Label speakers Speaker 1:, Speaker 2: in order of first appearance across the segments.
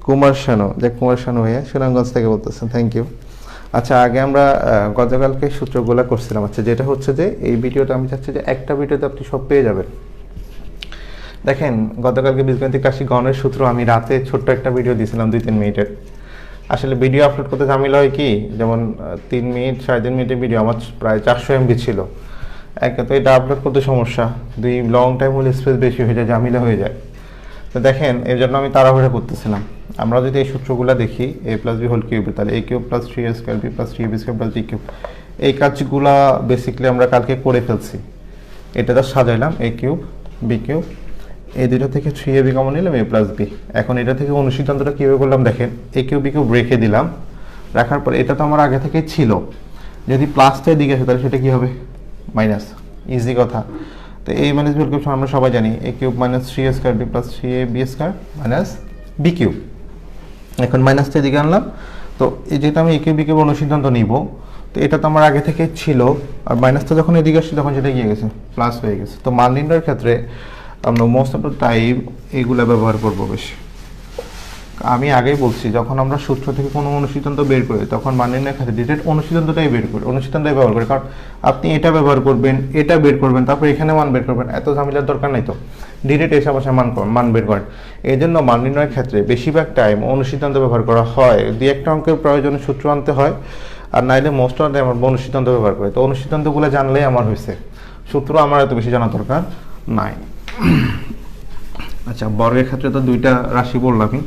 Speaker 1: কুমার শানু, যে কুমার শানু ভাইয়া সুনামগঞ্জ থেকে বলতেছেন, থ্যাংক ইউ। আচ্ছা, আগে আমরা গতকালকে সূত্রগুলো করছিলাম। আচ্ছা, যেটা হচ্ছে যে এই ভিডিওটা আমি চাচ্ছি যে একটা ভিডিওতে আপনি সব পেয়ে যাবেন। দেখেন, গতকালকে বীজগণিতিক রাশি গণের সূত্র আমি রাতে ছোট্ট একটা ভিডিও দিয়েছিলাম 2-3 মিনিটের। আসলে ভিডিও আপলোড করতে ঝামেলা হয় কি, যেমন 3 মিনিট 3.5 মিনিটের ভিডিও আমার প্রায় 400 MB ছিল। একে তো এটা আপলোড করতে সমস্যা, দুই লং টাইম হলে স্পেস বেশি হয়ে যায়, ঝামেলা হয়ে যায়। তো দেখেন, এর জন্য আমি তাড়াহুড়া করতেছিলাম। আমরা যদি এই সূত্রগুলো দেখি, a + b হোল কিউব, তাহলে a cube + 3a square b + 3ab square + b cube, এই কাজগুলা বেসিক্যালি আমরা কালকে করে ফেলছি। এটা তো সাজাইলাম a কিউব b কিউব, এই দুটো থেকে 3ab কমন নিলাম a + b। এখন এটা থেকে অনুসিদ্ধান্তটা কীভাবে করলাম দেখেন, a কিউব b কিউব রেখে দিলাম, রাখার পর এটা তো আমার আগে থেকে ছিল, যদি প্লাসটা এদিকে আসে তাহলে সেটা কী হবে, মাইনাস। ইজি কথা। তো a - b হোল কিউব আমরা সবাই জানি a cube - 3a square b + 3ab square - b cube. এখন মাইনাসটা এদিকে আনলাম, তো এই যেটা আমি a কিউব b কিউব অনুসিদ্ধান্ত নিব, তো এটা তো আমার আগে থেকে ছিল, আর মাইনাসটা যখন এদিকে আসছে তখন সেটা গিয়ে গেছে প্লাস হয়ে গেছে। তো মান নির্ণয়ের ক্ষেত্রে আমরা মোস্ট অফ দ্য টাইম এইগুলো ব্যবহার করব বেশি। আমি আগেই বলছি, যখন আমরা সূত্র থেকে কোনো অনুসিদ্ধান্ত বের করি তখন মান নির্ণয়ের ক্ষেত্রে ডিরেক্ট অনুসিদ্ধান্তটাই বের করি, অনুসিদ্ধান্তটাই ব্যবহার করি। কারণ আপনি এটা ব্যবহার করবেন, এটা বের করবেন, তারপর এখানে মান বের করবেন, এত ঝামেলার দরকার নাই। তো ডিরেক্ট এসে বাসায় মান বের করেন। এই জন্য মান নির্ণয়ের ক্ষেত্রে বেশিরভাগ টাইম অনুসিদ্ধান্ত ব্যবহার করা হয়। দুই একটা অঙ্কের প্রয়োজনে সূত্র আনতে হয়, আর নাইলে মোস্ট অফ টাইম আমরা অনুসিদ্ধান্ত ব্যবহার করি। তো অনুসিদ্ধান্তগুলো জানলেই আমার হয়েছে, সূত্র আমার এত বেশি জানা দরকার নাই। আচ্ছা, বর্গের ক্ষেত্রে তো দুইটা রাশি বললামই।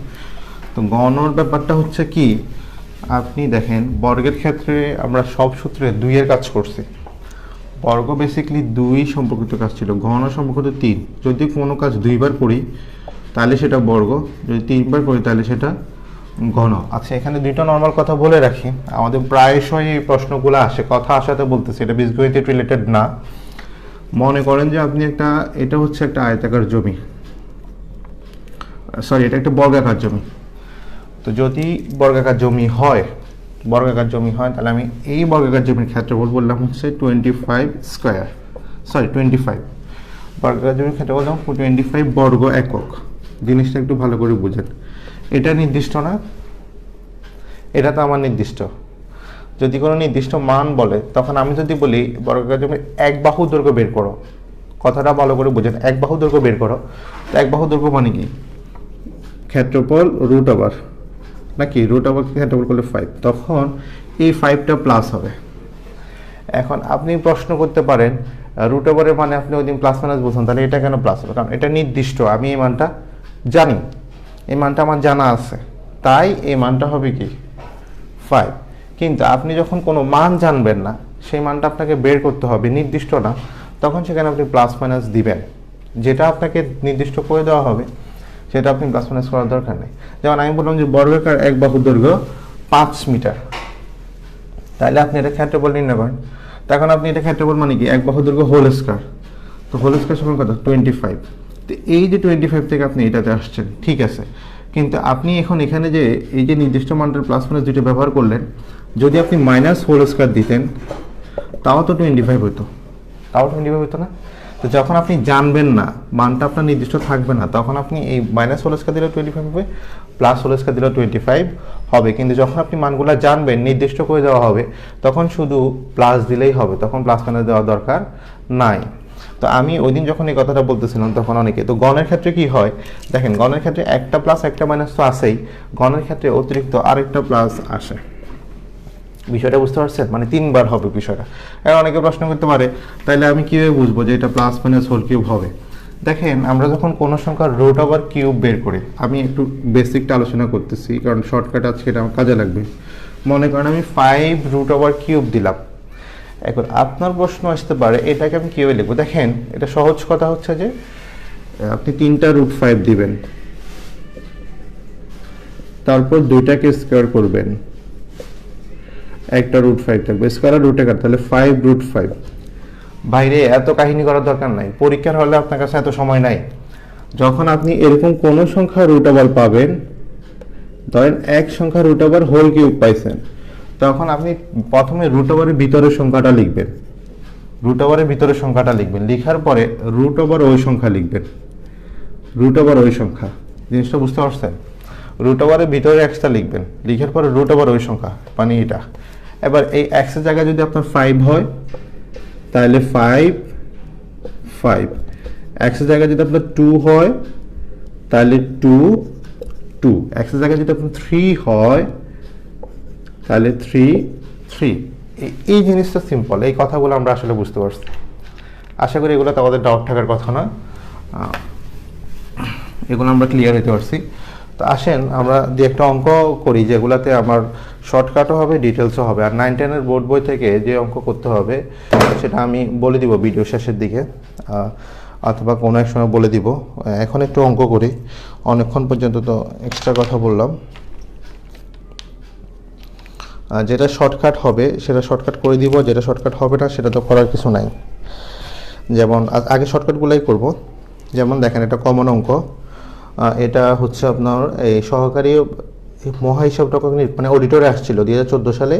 Speaker 1: তো গণর ব্যাপারটা হচ্ছে কি, আপনি দেখেন বর্গের ক্ষেত্রে আমরা সব সূত্রে 2 এর কাজ করছি। বর্গ বেসিক্যালি 2 সম্পর্কিত কাজ ছিল, ঘন সম্পর্কিত 3। যদি কোনো কাজ 2 বার করি তাহলে সেটা বর্গ, যদি 3 বার করি তাহলে সেটা ঘন। আচ্ছা, এখানে দুইটা নর্মাল কথা বলে রাখি, আমাদের প্রায়শই এই প্রশ্নগুলো আসে, কথা আসাতে বলতেছি, এটা বীজগণিত রিলেটেড না। মনে করেন যে আপনি এটা হচ্ছে একটা আয়তাকার জমি, সরি এটা একটা বর্গাকার জমি। তো যদি বর্গাকার জমি হয় তাহলে আমি এই বর্গাকার জমির ক্ষেত্রফল বললাম হচ্ছে 25 স্কয়ার, সরি 25 বর্গাকার জমির ক্ষেত্রফল বললাম 25 বর্গ একক। জিনিসটা একটু ভালো করে বুঝেন, এটা নির্দিষ্ট না, এটা তো আমার নির্দিষ্ট। যদি কোনো নির্দিষ্ট মান বলে, তখন আমি যদি বলি বর্গাকার জমির এক বাহু দৈর্ঘ্য বের করো, কথাটা ভালো করে বুঝেন, এক বাহু দৈর্ঘ্য বের করো। তো এক বাহু দৈর্ঘ্য মানে কি, ক্ষেত্রফল রুট ওভার, নাকি রুট ওভার ক্ষেত্রফল করলে 5, তখন এই 5টা প্লাস হবে। এখন আপনি প্রশ্ন করতে পারেন রুট ওভারের মানে আপনি ওই দিন প্লাস মাইনাস বলছেন, তাহলে এটা কেন প্লাস হবে? কারণ এটা নির্দিষ্ট, আমি এই মানটা জানি, এই মানটা আমার জানা আছে, তাই এই মানটা হবে কি 5। কিন্তু আপনি যখন কোনো মান জানবেন না, সেই মানটা আপনাকে বের করতে হবে, নির্দিষ্ট না, তখন সেখানে আপনি প্লাস মাইনাস দিবেন। যেটা আপনাকে নির্দিষ্ট করে দেওয়া হবে সেটা আপনি প্লাস মাইনাস করার দরকার নেই। যেমন আমি বললাম যে বর্গাকার এক বাহুর দৈর্ঘ্য 5 মিটার, তাহলে আপনি এটা ক্ষেত্রফল নির্ণয় করেন। তখন আপনি এটা ক্ষেত্রফল মানে কি, এক বাহুর দৈর্ঘ্য হোল স্কয়ার, তো হোল স্কয়ার সমান কত 25। তো এই যে 25 থেকে আপনি এটাতে আসছেন, ঠিক আছে, কিন্তু আপনি এখন এখানে যে এই যে নির্দিষ্ট মানটার প্লাস মাইনাস দুটো ব্যবহার করলেন, যদি আপনি মাইনাস হোল স্কয়ার দিতেন তাও তো 25 হতো, না? তো যখন আপনি জানবেন না, মানটা আপনার নির্দিষ্ট থাকবে না, তখন আপনি এই মাইনাস হোল স্কয়ার দিলেও 25 হবে, প্লাস হোল স্কয়ার দিলেও 25 হবে। কিন্তু যখন আপনি মানগুলো জানবেন, নির্দিষ্ট করে দেওয়া হবে, তখন শুধু প্লাস দিলেই হবে, তখন প্লাস মাইনাস দেওয়ার দরকার নাই। তো আমি ওই দিন যখন এই কথাটা বলতেছিলাম তখন অনেকে, তো গণের ক্ষেত্রে কি হয় দেখেন, গণের ক্ষেত্রে একটা প্লাস একটা মাইনাস তো আসেই, গণের ক্ষেত্রে অতিরিক্ত আরেকটা প্লাস আসে। বিষয়টা বুঝতে পারছেন, মানে 3 বার হবে বিষয়টা। এখন অনেকে প্রশ্ন করতে পারে তাহলে আমি কীভাবে বুঝবো যে এটা প্লাস মাইনাস হোল কিউব হবে? দেখেন, আমরা যখন কোনো সংখ্যার রুট ওভার কিউব বের করি, আমি একটু বেসিকটা আলোচনা করতেছি কারণ শর্টকাট আছে, এটা আমার কাজে লাগবে। মনে করেন আমি 5 রুট ওভার কিউব দিলাম। এখন আপনার প্রশ্ন আসতে পারে এটাকে আমি কীভাবে লিখবো? দেখেন, এটা সহজ কথা হচ্ছে যে আপনি 3টা রুট 5 দিবেন, তারপর 2টাকে স্কয়ার করবেন, একটা রুট 5 থাকবে, স্কয়ার আর রুটে কাট, তাহলে 5 রুট 5। বাইরে এত কাহিনী করার দরকার নাই, পরীক্ষার হলে আপনার কাছে এত সময় নাই। যখন আপনি এরকম কোনো সংখ্যা রুট ওভার পাবেন, ধরেন এক সংখ্যা রুট ওভার হোল কিউব পাইছেন, তখন আপনি প্রথমে রুট ওভারের ভিতরের সংখ্যাটা লিখবেন, লিখার পরে রুট ওভার ওই সংখ্যা লিখবেন, জিনিসটা বুঝতে পারছেন? রুট ওভারের ভিতরে এক্সটা লিখবেন, লিখার পরে রুট ওভার ওই সংখ্যা মানে এটা। এবার এই এক্সের জায়গায় যদি আপনার 5 হয় তাহলে 5 এক্সের জায়গায় যদি আপনার 2 হয় তাহলে 2 এক্সের জায়গায় যদি আপনার 3 হয় তাহলে 3 এই জিনিসটা সিম্পল। এই কথাগুলো আমরা আসলে বুঝতে পারছি। আশা করি এগুলো আমাদের ডাউট থাকার কথা না, এগুলো আমরা ক্লিয়ার হতে পারছি। তো আসেন আমরা যে একটা অঙ্ক করি যেগুলোতে আমার শর্টকাটও হবে, ডিটেলসও হবে। আর 9-10 বোর্ড বই থেকে যে অঙ্ক করতে হবে সেটা আমি বলে দিব ভিডিও শেষের দিকে, অথবা কোনো এক সময় বলে দিব। এখন একটু অঙ্ক করি, অনেকক্ষণ পর্যন্ত তো এক্সট্রা কথা বললাম। যেটা শর্টকাট হবে সেটা শর্টকাট করে দিব, যেটা শর্টকাট হবে না সেটা তো করার কিছু নাই। যেমন আগে শর্টকাটগুলোই করব। যেমন দেখেন এটা কমন অঙ্ক, এটা হচ্ছে আপনার এই সহকারী মহা হিসাব রক্ষক মানে অডিটরে আসছিল 2014 সালে,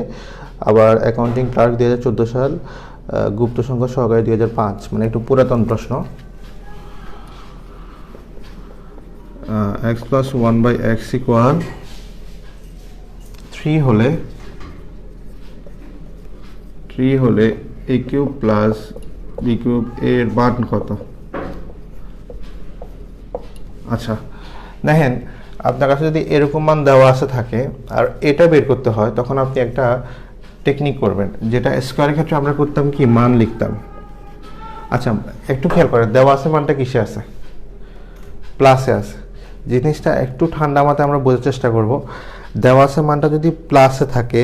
Speaker 1: আবার অ্যাকাউন্টিং ক্লার্ক 2014 সাল, গুপ্ত সংখ্যা সহকারী 2005, মানে একটু পুরাতন প্রশ্ন। x + 1/x = 3 হলে a³ + b³ এর মান কত? আচ্ছা দেখেন, আপনার কাছে যদি এরকম মান দেওয়া আছে থাকে আর এটা বের করতে হয়, তখন আপনি একটা টেকনিক করবেন, যেটা স্কোয়ারের ক্ষেত্রে আমরা করতাম কি, মান লিখতাম। আচ্ছা একটু খেয়াল করেন, দেওয়া আছে মানটা কিসে আছে? প্লাসে আছে। জিনিসটা একটু ঠান্ডা মাথায় আমরা বোঝার চেষ্টা করব। দেওয়া আছে মানটা যদি প্লাসে থাকে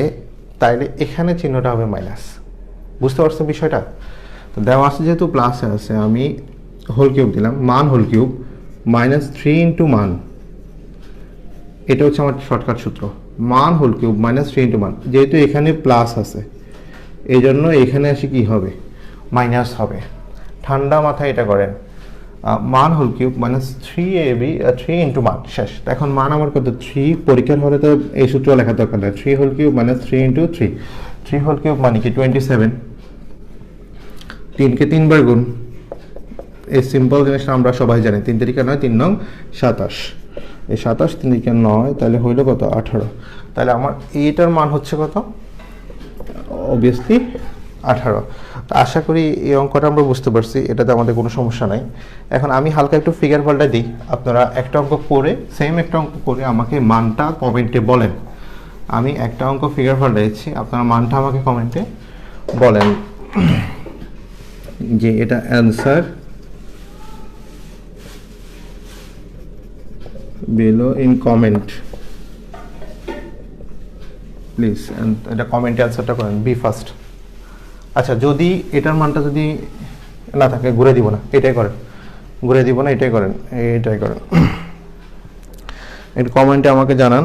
Speaker 1: তাইলে এখানে চিহ্নটা হবে মাইনাস। বুঝতে পারছেন বিষয়টা? তো দেওয়া আছে যেহেতু প্লাসে আছে, আমি হোল কিউব দিলাম, মান হোল কিউব -3 × মান, এটা হচ্ছে আমার শর্টকাট সূত্র। মান হোল কিউব -3 × মান, যেহেতু এখানে প্লাস আছে এই জন্য এখানে আসি কি হবে, মাইনাস হবে। ঠান্ডা মাথায় এটা করেন। মান হোল কিউব -3ab 3 × মান, শেষ। এখন মান আমার কত? 3। পরীক্ষার হলে তো এই সূত্র লেখা দরকার নেই। 3 হোল কিউব -3 × 3, 3 হোল কিউব মানে কি 27। 3কে 3 বার গুণ, এই সিম্পল জিনিসটা আমরা সবাই জানি। 3 × 9 3 9 27, এই 27 3 × 9 তাহলে হইল কত? 18। তাহলে আমার এইটার মান হচ্ছে কত? অবভিয়াসলি 18। তো আশা করি এই অঙ্কটা আমরা বুঝতে পারছি, এটাতে আমাদের কোনো সমস্যা নাই। এখন আমি হালকা একটু ফিগার পাল্টা দিই, আপনারা একটা অঙ্ক করে সেম একটা অঙ্ক করে আমাকে মানটা কমেন্টে বলেন। আমি একটা অঙ্ক ফিগার পাল্টাইছি, আপনারা মানটা আমাকে কমেন্টে বলেন যে এটা answer below in comment please. এটা কমেন্টে অ্যান্সারটা করেন, বি ফার্স্ট। আচ্ছা যদি এটার মানটা যদি না থাকে, ঘুরে দিব না, এটাই করেন। ঘুরে দিব না, এটাই করেন, এটাই করেন। এটা কমেন্টে আমাকে জানান।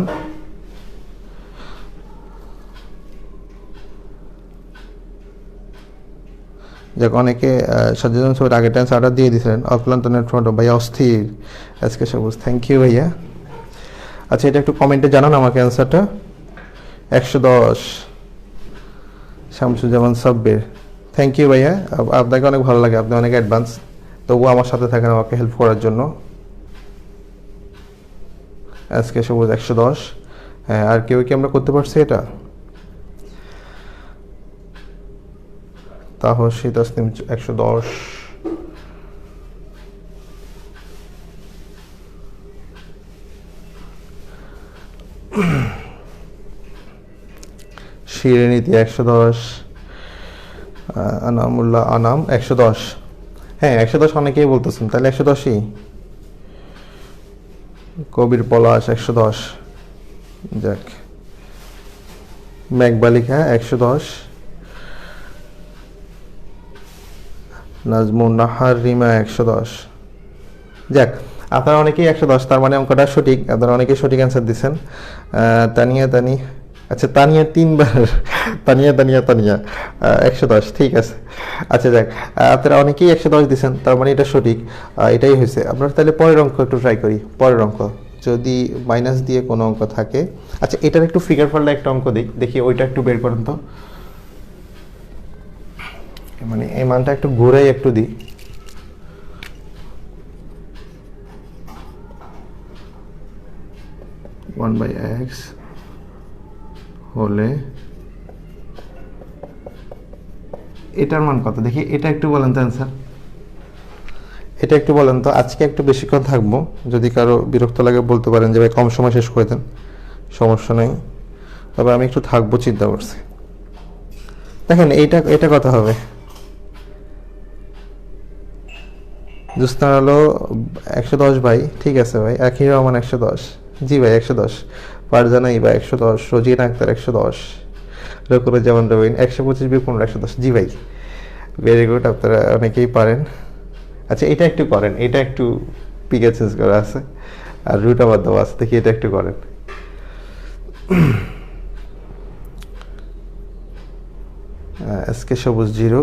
Speaker 1: যাক, অনেকে সচেতন সবাই আগের টাইম অর্ডার দিয়ে দিয়েছিলেন। অক্লান্ত নেট ফ্রন্ট ভাইয়া অস্থির, আজকে সবুজ, থ্যাংক ইউ ভাইয়া। আচ্ছা এটা একটু কমেন্টে জানান আমাকে অ্যান্সারটা। 110 শামসুজ্জামান সাব্বির, থ্যাংক ইউ ভাইয়া, আপনাকে অনেক ভালো লাগে, আপনি অনেক অ্যাডভান্স, তবুও আমার সাথে থাকেন আমাকে হেল্প করার জন্য। আজকে সবুজ 110। হ্যাঁ, আর কেউ কি আমরা করতে পারছি এটা? তাহসি তাসনিম 110। শিরিনীতি 110। আনামুল্লাহ আনাম 110। হ্যাঁ 110 অনেকেই বলতেছেন, তাহলে 110ই। কবির পলাশ 110। যাক, মেঘবালিকা 110। নাজমুন নাহার রিমা 110। যাক, আপনারা অনেকেই 110, তার মানে অঙ্কটা সঠিক। আপনারা অনেকেই সঠিক অ্যান্সার দিচ্ছেন। তানিয়া আচ্ছা তানিয়া 3 বার, তানিয়া 110, ঠিক আছে। আচ্ছা যাক, আপনারা অনেকেই 110 দিচ্ছেন, তার মানে এটা সঠিক, এটাই হয়েছে। আপনারা তাহলে পরের অঙ্ক একটু ট্রাই করি। পরের অঙ্ক যদি মাইনাস দিয়ে কোনো অঙ্ক থাকে, আচ্ছা এটার একটু ফিগার পাল্টা একটা অঙ্ক দেখি, ওইটা একটু বের করেন তো। মানে এই মানটা একটু ঘুরে একটু দিই। 1/x হলে এটার মান কত দেখি, এটা একটু বলেন তো অ্যান্সার, এটা একটু বলেন তো। আজকে একটু বেশিক্ষণ থাকবো, যদি কারো বিরক্ত লাগে বলতে পারেন যে ভাই কম সময় শেষ করে দেন, সমস্যা নেই, তবে আমি একটু থাকবো চিন্তা করছি। দেখেন এটা কত হবে, জুস্তার হলো 110 ভাই, ঠিক আছে ভাই, আখির রহমান 110, জি ভাই 110, ফারজানা ইবা 110, রোজিনা আক্তার 110, রকুরুজ্জামান রবিন 125 বিয়োগ 15 110, জি ভাই ভেরি গুড, আপনারা অনেকেই পারেন। আচ্ছা এটা একটু করেন, এটা একটু পিকে চেঞ্জ করা আছে আর রুট আবার দেওয়া আছে, দেখি এটা একটু করেন। আজকে সবুজ 0,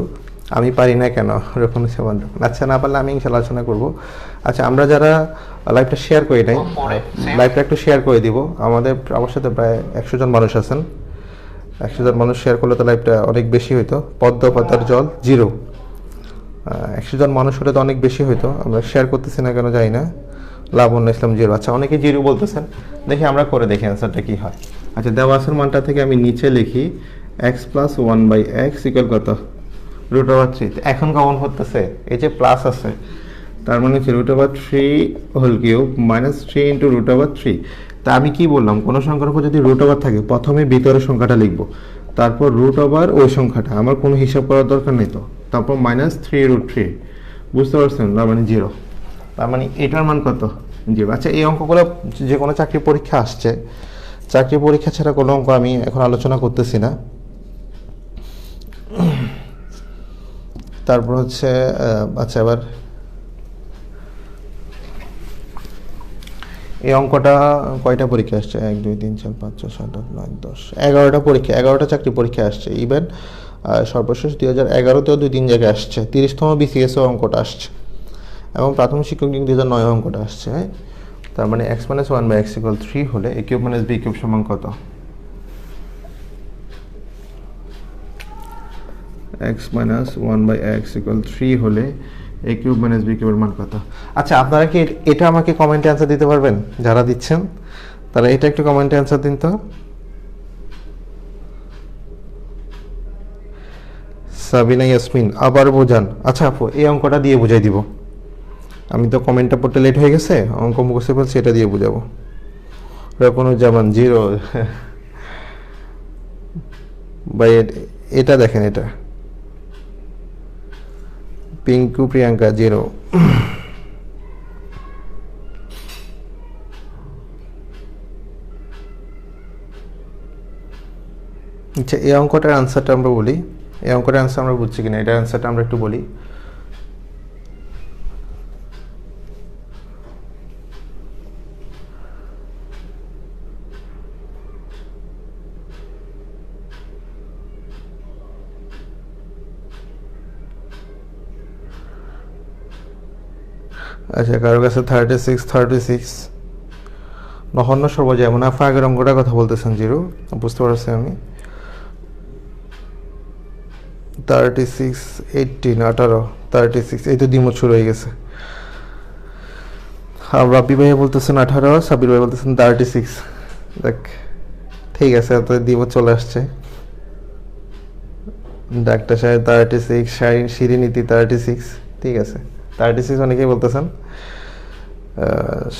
Speaker 1: আমি পারি না কেন, রকম সেমন। আচ্ছা না পারলে আমি ইনশাল্লাহ আলোচনা করবো। আচ্ছা আমরা যারা লাইভটা শেয়ার করি নাই, লাইভটা একটু শেয়ার করে দিব। আমার সাথে প্রায় 100 জন মানুষ আছেন, 100 জন মানুষ শেয়ার করলে তো লাইভটা অনেক বেশি হইতো। পদ্ম পাতার জল 0, 100 জন মানুষ হলে তো অনেক বেশি হইতো, আমরা শেয়ার করতেছি না কেন জানি না। লাবণ্য ইসলাম 0, আচ্ছা অনেকে 0 বলতেছেন, দেখি আমরা করে দেখি অ্যান্সারটা কি হয়। আচ্ছা দেওয়াসের মানটা থেকে আমি নিচে লিখি x + 1/x = কত, √3। এখন কমন হতেছে, এই যে প্লাস আছে তার মানে হচ্ছে √3 হোল কিউব মাইনাস 3 × √3। তা আমি কি বললাম, কোনো সংখ্যার উপর যদি √ থাকে প্রথমে ভিতরের সংখ্যাটা লিখবো, তারপর √ ওই সংখ্যাটা, আমার কোনো হিসাব করার দরকার নেই তো, তারপর -3√3, বুঝতে পারছেন, তার মানে 0, তার মানে এটার মান কত, 0। আচ্ছা এই অঙ্কগুলো যে কোনো চাকরি পরীক্ষা আসছে, চাকরি পরীক্ষা ছাড়া কোনো অঙ্ক আমি এখন আলোচনা করতেছি না। তারপর হচ্ছে আচ্ছা এবার এই অঙ্কটা কয়টা পরীক্ষা আসছে, 1 2 3 4 5 6 7 8 9 10, 11টা পরীক্ষা, 11টা চাকরি পরীক্ষা আসছে। ইভেন সর্বশেষ 2011তেও 2-3 জায়গায় আসছে, 30তম BCSও অঙ্কটা আসছে, এবং প্রাথমিক শিক্ষক নিয়োগ 2009 অঙ্কটা আসছে। তার মানে x - 1/x = 3 হলে a³ - b³ সমান কত, x - 1/x = 3 হলে a³ - b³ এর মান কত। আচ্ছা আপনারা কি এটা আমাকে কমেন্টে অ্যান্সার দিতে পারবেন, যারা দিচ্ছেন তারা এটা একটু কমেন্টে অ্যান্সার দিন তো। সাবিনা ইয়াসমিন আবার বোঝান। আচ্ছা আপু এই অঙ্কটা দিয়ে বুঝাই দিব, আমি তো কমেন্টটা পড়তে লেট হয়ে গেছে, অঙ্ক মুখস্থ বলছি, এটা দিয়ে বুঝাবো। রকুনুজ্জামান 0 ভাই, এটা দেখেন, এটা পিঙ্কু প্রিয়াঙ্কা 0। আচ্ছা এই অঙ্কটার অ্যান্সারটা আমরা বলি, এই অঙ্কটার অ্যান্সার আমরা বুঝছি কিনা, এটার অ্যান্সারটা আমরা একটু বলি। আচ্ছা কারো কাছে 36 নহন্য সর্বজয়, যেমন আপনি আগের অঙ্কটার কথা বলতেছেন 0, বুঝতে পারছি আমি। 36 18 36, এই তো দ্বিমত শুরু হয়ে গেছে। আর রাব্বি ভাই বলতেছেন 18, সাবির ভাই বলতেছেন 36, দেখ ঠিক আছে, তো দ্বিমত চলে আসছে। ডাক্তার সাহেব 36, শিরিনীতি 36, ঠিক আছে 36 অনেকেই বলতেছেন।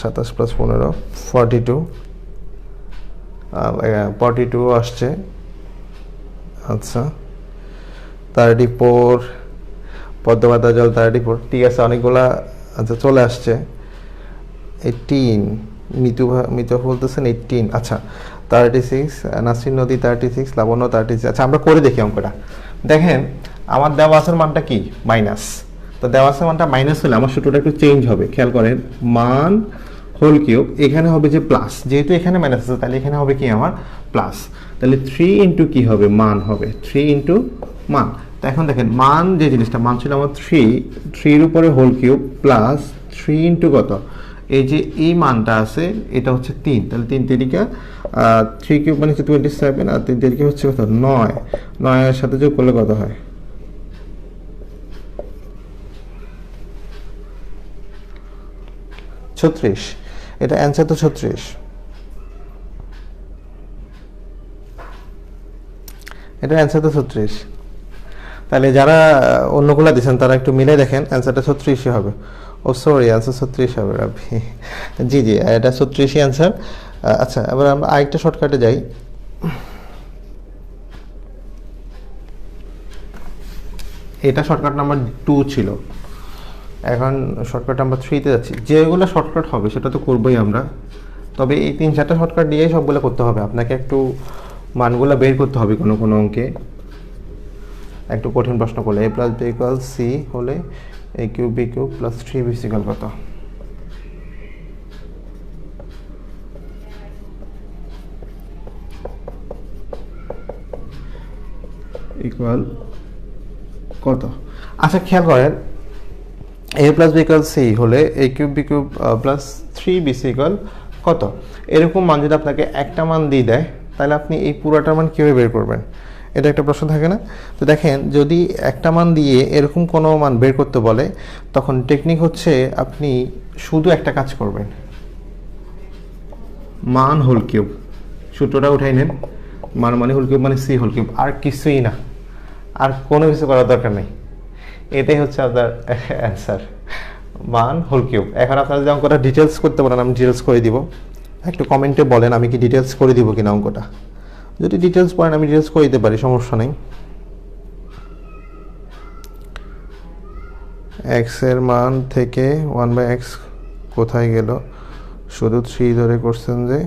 Speaker 1: 27 + 15 42, 42 আসছে। আচ্ছা 34, পদ্মপাতা জল 34, ঠিক আছে অনেকগুলা আচ্ছা চলে আসছে। 18, মিতু বলতেছেন 18, আচ্ছা 36, নাসরিন নদী 36, লাবণ্য 36। আচ্ছা আমরা করে দেখি অঙ্কটা। দেখেন আমার দেওয়া আছে মানটা কি, মাইনাস, তো দেওয়া আছে মানটা মাইনাস হলে আমার সূত্রটা একটু চেঞ্জ হবে, খেয়াল করেন। মান হোল কিউব, এখানে হবে যে প্লাস, যেহেতু এখানে মাইনাস আছে তাহলে এখানে হবে কি আমার প্লাস, তাহলে 3 ইন্টু কি হবে, মান হবে 3 ইন্টু মান। তো এখন দেখেন মান যে জিনিসটা, মান ছিল আমার 3 উপরে হোল কিউব প্লাস 3 ইন্টু কত, এই যে এই মানটা আছে এটা হচ্ছে 3, তাহলে 3 তিরিকা 3 কিউব মানে হচ্ছে 27, আর 3 তিরিকা হচ্ছে কত 9, 9 এর সাথে যোগ করলে কত হয় 36, এটা অ্যান্সার তো 36।
Speaker 2: এটা অ্যান্সার তো 36। তাহলে যারা অন্যগুলো দিয়েছেন তারা একটু মিলে দেখেন, অ্যান্সারটা 36ই হবে। ও সরি, অ্যান্সার 36 হবে রাব্বি। জি জি, এটা 36ই অ্যান্সার। আচ্ছা, এবার আমরা আরেকটা শর্টকাটে যাই।
Speaker 1: এটা শর্টকাট নাম্বার 2 ছিল, এখন শর্টকাট নাম্বার 3-তে যাচ্ছি। যেগুলো শর্টকাট হবে সেটা তো করবোই আমরা, তবে এই 3-4টা শর্টকাট দিয়েই সবগুলো করতে হবে। আপনাকে একটু মানগুলো বের করতে হবে কোনো কোনো অঙ্কে, একটু কঠিন প্রশ্ন করলে। a plus B equal C হলে a cube B cube plus 3b equal কত? ইকুয়াল কত? আচ্ছা খেয়াল করেন, a plus B equal C হলে a cube B cube plus 3b equal কত? এরকম মান যদি আপনাকে একটা মান দিয়ে দেয়, তাহলে আপনি এই পুরোটার মান কীভাবে বের করবেন? এটা একটা প্রশ্ন থাকে না? তো দেখেন, যদি একটা মান দিয়ে এরকম কোনো মান বের করতে বলে, তখন টেকনিক হচ্ছে আপনি শুধু একটা কাজ করবেন, মান হোল কিউব, সূত্রটা উঠাই নেন। মান মানে হোল কিউব মানে সি হোল কিউব, আর কিছুই না, আর কোনো কিছু করার দরকার নেই। এটাই হচ্ছে আপনার অ্যান্সার, মান হোল কিউব। এখন আপনারা যদি অঙ্কটা ডিটেলস করতে বলেন, আমি ডিটেলস করে দিব। একটু কমেন্টে বলেন আমি কি ডিটেলস করে দিব কিনা অঙ্কটা। যদি ডিটেলস পড়েন আমি ডিটেলস করে দিতে পারি, সমস্যা নেই। এক্স এর মান থেকে 1/x কোথায় গেল? শুধু 3 ধরে করছেন যে।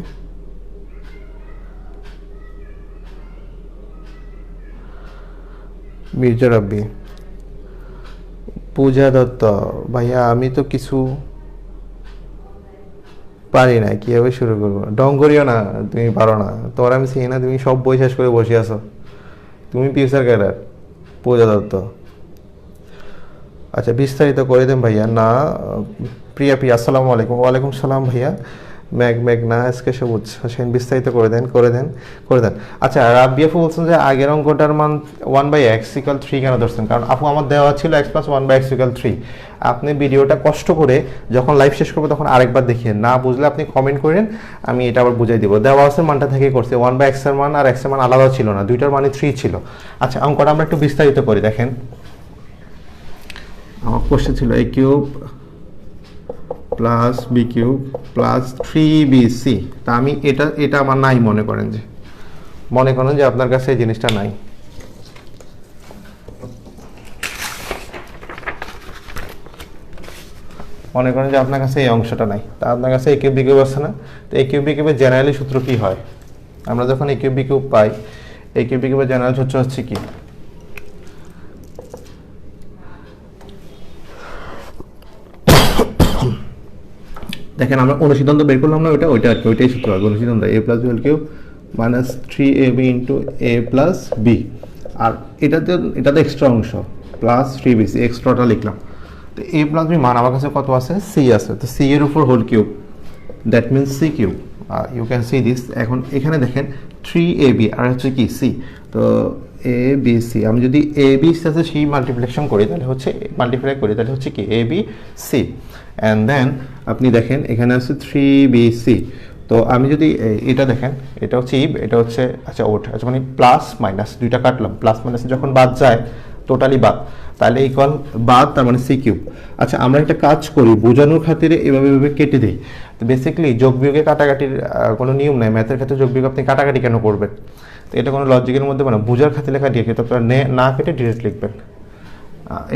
Speaker 1: মির্জা রাব্বি, পূজা দত্ত, ভাইয়া আমি তো কিছু পারি না, কীভাবে শুরু করবো? ঢং করিও না, তুমি পারো না, তোমার আমি চিনি না, তুমি সব বই শেষ করে বসে আছো, তুমি ফিউচার ক্যাডার। পূজা দত্ত, আচ্ছা বিস্তারিত করে দেন ভাইয়া। না প্রিয়া প্রিয়া, আসসালামু আলাইকুম। ওয়ালাইকুম সালাম ভাইয়া। ম্যাগ না আজকে সবুজ হোসেন, বিস্তারিত করে দেন। আচ্ছা, রাব্বিয়াফু বলছেন যে আগের অঙ্কটার মান 1/x ইকুয়াল 3 কেন ধরছেন? কারণ আপু আমার দেওয়া ছিল x প্লাস 1/x ইকুয়াল 3। আপনি ভিডিওটা কষ্ট করে যখন লাইভ শেষ করবো তখন আরেকবার দেখিয়ে, না বুঝলে আপনি কমেন্ট করেন, আমি এটা আবার বুঝাই দিব। দেওয়া আছে মানটা থেকে করছে, 1/x এর মান আর x এর মান আলাদা ছিল না, দুইটার মানে 3 ছিল। আচ্ছা অঙ্কটা আমরা একটু বিস্তারিত করি। দেখেন আমার কোশ্চেন ছিল a cube plus B cube plus 3bc। তা আমি এটা আমার নাই মনে করেন যে আপনার কাছে এই জিনিসটা নাই। মনে করেন যে আপনার কাছে এই অংশটা নাই, তা আপনার কাছে a কিউব বি কিউব আছে না? তো a কিউব বি কিউবের জেনারেলি সূত্র কি হয়? আমরা যখন a কিউব বি কিউব পাই, a কিউব বি কিউবের জেনারেল সূত্র হচ্ছে কি? দেখেন আমরা অনুসিদ্ধান্ত বের করলাম না, ওইটাই আর কি, ওইটাই সূত্র হবে অনুসিদ্ধান্ত। a plus B whole cube minus 3ab into a plus B, আর এটাতে এক্সট্রা অংশ প্লাস 3bc, এক্সট্রাটা লিখলাম। তো a প্লাস বি মান আমার কাছে কত আছে? c আছে। তো c এর উপর whole cube, that means c cube, you can see this. এখন এখানে দেখেন 3ab আর হচ্ছে কি c, তো a b c, আমি যদি a b c আছে সেই মাল্টিপ্লিকেশন করি তাহলে হচ্ছে কি a b c। And then আপনি দেখেন এখানে আছে 3bc। তো আমি যদি এটা দেখেন, এটা হচ্ছে ইভ, এটা হচ্ছে আচ্ছা ওট, আচ্ছা মানে প্লাস মাইনাস দুইটা কাটলাম, প্লাস মাইনাস যখন বাদ যায় টোটালি বাদ, তাহলে ইকুয়াল বাদ, তার মানে সি কিউব। আচ্ছা আমরা একটা কাজ করি, বোঝানোর খাতিরে এভাবে কেটে দিই। তো বেসিক্যালি যোগ বিয়োগে কাটাকাটির কোনো নিয়ম নাই, ম্যাথের ক্ষেত্রে যোগ বিয়োগ আপনি কাটাকাটি কেন করবেন? তো এটা কোনো লজিকের মধ্যে মানে বোঝার খাতিরে লেখা দিয়ে কিন্তু আপনারা না কেটে ডিরেক্ট লিখবেন।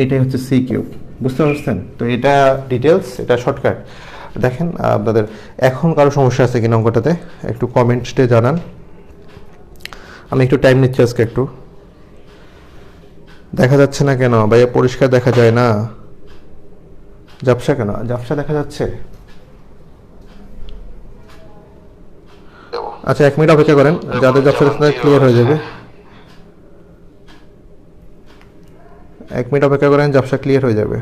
Speaker 1: এটাই হচ্ছে সি কিউব, বুঝতে পারছেন? তো এটা ডিটেলস, এটা শর্টকাট। দেখেন আপনাদের এখন কারো সমস্যা আছে কিনা অঙ্কটাতে একটু কমেন্টসে জানান। আমি একটু টাইম নিচ্ছি আজকে। একটু দেখা যাচ্ছে না কেন ভাইয়া? পরিষ্কার দেখা যায় না, ঝাপসা কেন? ঝাপসা দেখা যাচ্ছে। আচ্ছা 1 মিনিট অপেক্ষা করেন, যাদের ঝাপসা ক্লিয়ার হয়ে যাবে। 1 মিনিট অপেক্ষা করেন, ঝাপসা ক্লিয়ার হয়ে যাবে।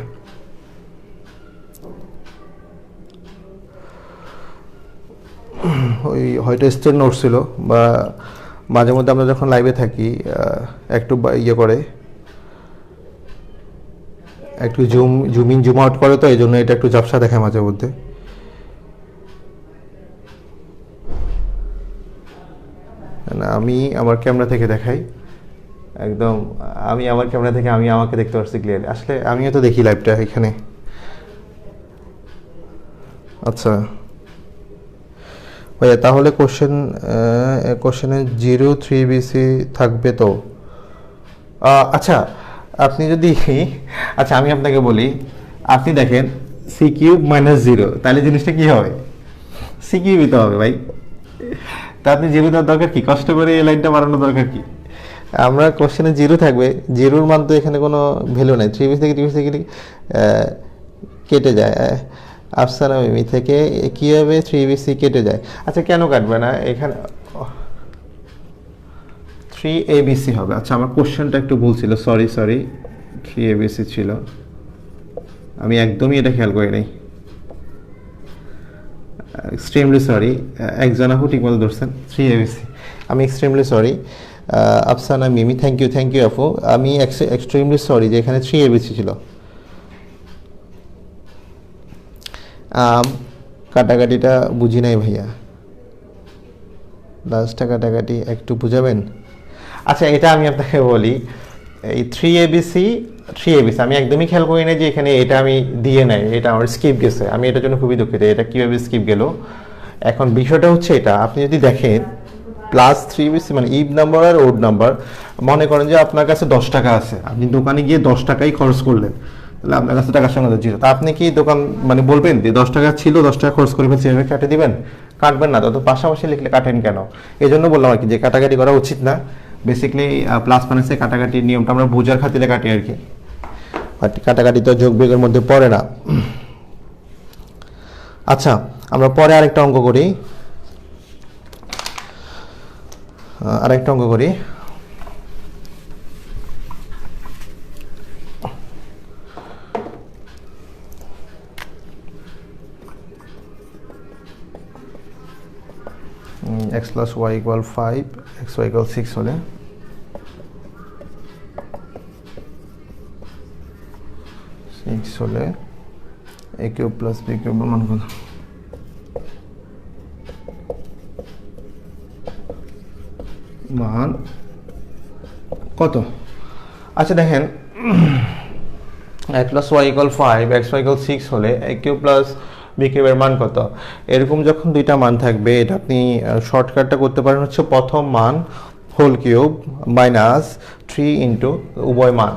Speaker 1: ওই হয়তো স্টেন নোট ছিল, বা মাঝে মধ্যে আমরা যখন লাইভে থাকি একটু ইয়ে করে, একটু জুম ইন জুম আউট করে, তো এই জন্য এটা একটু ঝাপসা দেখায় মাঝে মধ্যে। আমি আমার ক্যামেরা থেকে দেখাই,
Speaker 2: একদম আমি আমার ক্যামেরা থেকে আমি আমাকে দেখতে পাচ্ছি ক্লিয়ারলি। আসলে আমিও তো দেখি লাইভটা এখানে। আচ্ছা ভাইয়া, তাহলে কোশ্চেনে 0 3 BC থাকবে তো? আচ্ছা আপনি যদি আচ্ছা আমি আপনাকে বলি, আপনি দেখেন c³ - 0, তাহলে জিনিসটা কি হবে? c³ তো হবে ভাই। তা আপনি 0 দেওয়ার দরকার কি? কষ্ট করে এই লাইনটা বাড়ানোর দরকার কি? আমরা কোশ্চেনে 0 থাকবে, 0-র মান তো এখানে কোনো ভ্যালু নাই। 3 থেকে কেটে যায়। আফসানা মিমি থেকে কীভাবে 3 BC কেটে যায়? আচ্ছা কেন কাটবে না? এখানে 3 ABC হবে। আচ্ছা আমার কোশ্চেনটা একটু ভুল ছিল, সরি 3 ABC ছিল, আমি একদমই এটা খেয়াল করি নাই, এক্সট্রিমলি সরি। একজন আপু ঠিক মতো ধরছেন 3 ABC, আমি extremely sorry. Afsana Mimi thank you আপু, আমি এক্সট্রিমলি সরি যে এখানে 3 ABC ছিল। কাটাকাটিটা বুঝি নাই ভাইয়া, লাস্টটা কাটাকাটি একটু বুঝাবেন? আচ্ছা এটা আমি আপনাকে বলি, এই 3 ABC আমি একদমই খেয়াল করি না যে এখানে এটা আমি দিয়ে নাই, এটা আমার স্কিপ গেছে, আমি এটার জন্য খুবই দুঃখিত, এটা কীভাবে স্কিপ গেল। এখন বিষয়টা হচ্ছে এটা, আপনি যদি দেখেন প্লাস 3 ABC মানে ইভ নাম্বার আর ওড নাম্বার, মনে করেন যে আপনার কাছে 10 টাকা আছে, আপনি দোকানে গিয়ে 10 টাকাই খরচ করলেন, তাহলে আপনার কাছে টাকার সঙ্গে 0। তা আপনি কি দোকান মানে বলবেন যে 10 টাকা ছিল, 10 টাকা খরচ করে ফেলছি, এভাবে কাটে দিবেন? কাটবেন না, তত পাশাপাশি লিখলে কাটেন কেন? এই জন্য বললাম আর কি যে কাটাকাটি করা উচিত না। বেসিক্যালি প্লাস মাইনাসে কাটাকাটির নিয়মটা আমরা বোঝার খাতিরে কাটি আর কি, বাট কাটাকাটি তো যোগ বিয়োগের মধ্যে পড়ে না। আচ্ছা আমরা পরে আরেকটা অঙ্ক করি, x + y = 5, xy = 6 হলে a³ + b³ মান কত? মান কত? আচ্ছা দেখেন x + y = 5, xy = 6 হলে a³ + b³ এর মান কত? এরকম যখন দুইটা মান থাকবে, এটা আপনি শর্টকাটটা করতে পারেন হচ্ছে প্রথম মান হোল কিউব মাইনাস 3 ইন্টু উভয় মান।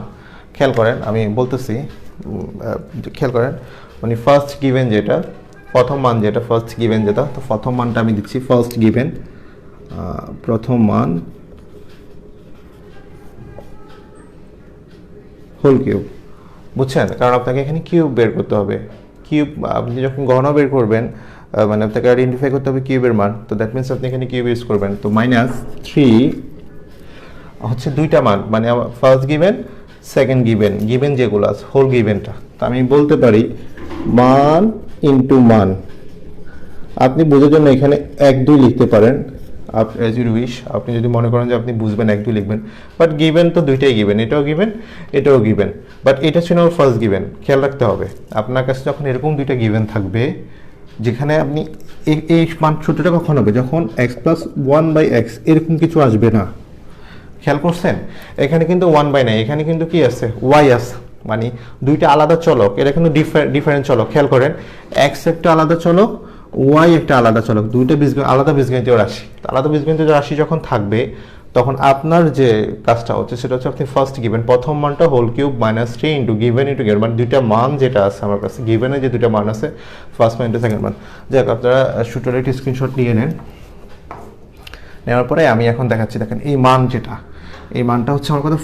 Speaker 2: খেয়াল করেন আমি বলতেছি, খেয়াল করেন মানে ফার্স্ট গিভেন যেটা, প্রথম মান যেটা ফার্স্ট গিভেন যেটা, তো প্রথম মানটা আমি দিচ্ছি ফার্স্ট গিভেন, প্রথম মান হোল কিউব, বুঝছেন? কারণ আপনাকে এখানে কিউব বের করতে হবে। কিউব আপনি যখন গণনা বের করবেন, মানে আপনাকে আইডেন্টিফাই করতে হবে কিউবের মান, তো দ্যাট মিনস আপনি এখানে কিউব ইউজ করবেন। তো -3 হচ্ছে দুইটা মান, মানে ফার্স্ট গিভেন সেকেন্ড গিভেন যেগুলো আছে হোল গিভেনটা, তো আমি বলতে পারি মান ইন্টু মান। আপনি বোঝার জন্য এখানে 1 2 লিখতে পারেন, অ্যাজ ইউ উইশ। আপনি যদি মনে করেন যে আপনি বুঝবেন 1 2 লিখবেন, বাট গিভেন তো দুইটাই গিভেন, এটাও গিভেন, বাট এটা ছিল আমার ফার্স্ট গিভেন। খেয়াল রাখতে হবে আপনার কাছে যখন এরকম দুইটা গিভেন থাকবে, যেখানে আপনি এই মান ছোটটা কখন হবে? যখন x + 1/x এরকম কিছু আসবে না। খেয়াল করছেন এখানে কিন্তু 1/9, এখানে কিন্তু কি আছে? y আছে, মানে দুইটা আলাদা চলক, এটা কিন্তু ডিফারেন্ট চলক। খেয়াল করেন x একটা আলাদা চলক, y একটা আলাদা চলক, দুইটা আলাদা বীজগণিতীয় রাশি। আলাদা বীজগণিতীয় রাশি যখন থাকবে, তখন আপনার যে কাজটা হচ্ছে সেটা হচ্ছে আপনি ফার্স্ট গিভেন প্রথম মানটা হোল কিউব -3 ইন্টু গিভেন মানে দুইটা মান যেটা আছে আমার কাছে গিভেনে যে দুইটা মান আছে, ফার্স্ট মান ইন্টু সেকেন্ড মান। যাক আপনারা শুটার একটি স্ক্রিনশট নিয়ে নেওয়ার পরে আমি এখন দেখাচ্ছি। দেখেন এই মান যেটা, এই মানটা হচ্ছে আমার কত?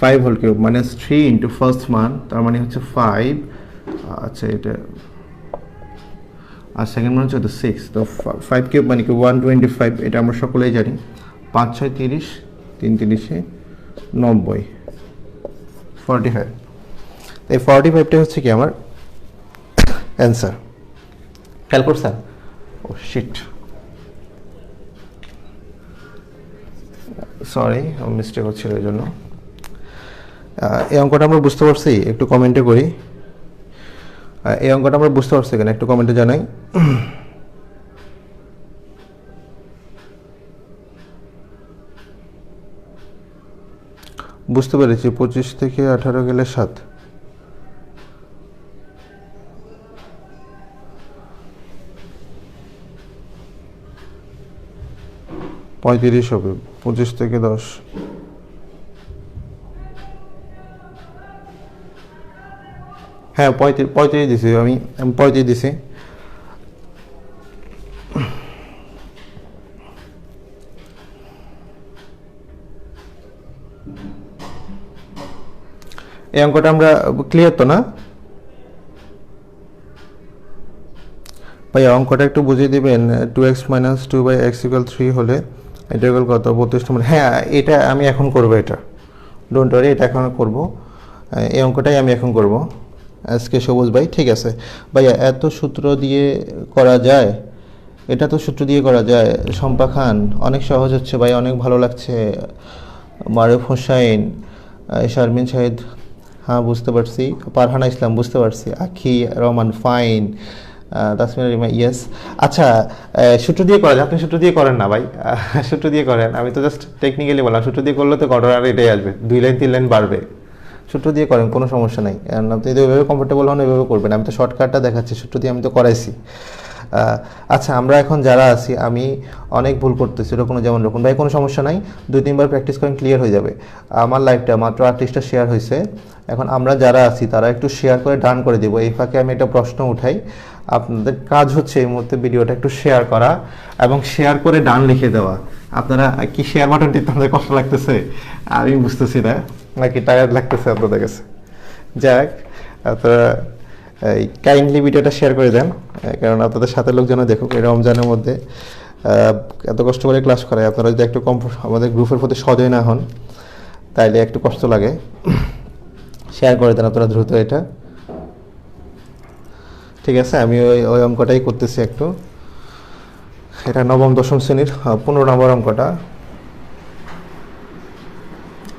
Speaker 2: 5 হোল কিউব -3 ইন্টু ফার্স্ট মান, তার মানে হচ্ছে 5। আচ্ছা এটা আর সেকেন্ড মান হচ্ছে 6, তো 5 কিউব মানে কি 125, এটা আমরা সকলেই জানি। 5 6 30, 3 30 90, 45। এই 45টা হচ্ছে কি আমার অ্যান্সার। খেয়াল করছেন? ও শিট, সরি মিস্টেক হচ্ছিল এই জন্য। এই অঙ্কটা আমরা বুঝতে পারছি? একটু কমেন্টে করি। এই অঙ্কটা আমরা বুঝতে পারছি কেন একটু কমেন্টে জানাই। বুঝতে পেরেছি, 25 থেকে 18 গেলে 7। পঁয়ত্রিশ হবে, 25 থেকে 10। হ্যাঁ 35 দিছি, আমি 35 দিছি। এই অঙ্কটা আমরা ক্লিয়ার তো না ভাইয়া? অঙ্কটা একটু বুঝিয়ে দিবেন। 2x - 2/x = 3 হলে এটা ইকুয়াল কত? 32 নম্বর। হ্যাঁ এটা আমি এখন করব, এটা ডোন্ট ওয়ারি, এটা এখন করব। এই অঙ্কটাই আমি এখন করব। আজকে সবুজ ভাই ঠিক আছে ভাইয়া, এত সূত্র দিয়ে করা যায়? এটা তো সূত্র দিয়ে করা যায়। শম্পা খান, অনেক সহজ হচ্ছে ভাই, অনেক ভালো লাগছে। মারুফ হোসাইন, শারমিন শাহিদ, হ্যাঁ বুঝতে পারছি। পারহানা ইসলাম, বুঝতে পারছি। আখি রহমান, ফাইন। তাসমিনা রিমা, ইয়েস। আচ্ছা সূত্র দিয়ে করা যায়? আপনি সূত্র দিয়ে করেন না ভাই, সূত্র দিয়ে করেন। আমি তো জাস্ট টেকনিক্যালি বললাম, সূত্র দিয়ে করলে তো ঘটনা আর এটাই আসবে, 2 লাইন 3 লাইন বাড়বে। সূত্র দিয়ে করেন, কোনো সমস্যা নাই। আপনি যদি ওইভাবে কমফোর্টেবল হন ওইভাবে করবেন, আমি তো শর্টকাটটা দেখাচ্ছি, সূত্র দিয়ে আমি তো করাইছি। আচ্ছা আমরা এখন যারা আছি, আমি অনেক ভুল করতেছি এরকম, যেমন রকম ভাই কোনো সমস্যা নাই, 2-3 বার প্র্যাকটিস করেন, ক্লিয়ার হয়ে যাবে। আমার লাইভটা মাত্র 38টা শেয়ার হয়েছে। এখন আমরা যারা আছি তারা একটু শেয়ার করে ডান করে দেবো। এই ফাঁকে আমি একটা প্রশ্ন উঠাই, আপনাদের কাজ হচ্ছে এই মুহূর্তে ভিডিওটা একটু শেয়ার করা এবং শেয়ার করে ডান লিখে দেওয়া। আপনারা কি শেয়ার বাটন টিপতে আপনাদের কষ্ট লাগতেছে? আমি বুঝতেছি না, নাকি টায়ার্ড লাগতেছে আপনাদের কাছে? যাক, আপনারা কাইন্ডলি ভিডিওটা শেয়ার করে দেন, কারণ আপনাদের সাথে লোকজন দেখুক। এই রমজানের মধ্যে এত কষ্ট করে ক্লাস করায়, আপনারা যদি একটু আমাদের গ্রুপের প্রতি সদয় না হন তাইলে একটু কষ্ট লাগে। শেয়ার করে দেন আপনারা দ্রুত এটা, ঠিক আছে? আমি ওই অঙ্কটাই করতেছি একটু। এটা নবম দশম শ্রেণীর 15 নম্বর অঙ্কটা।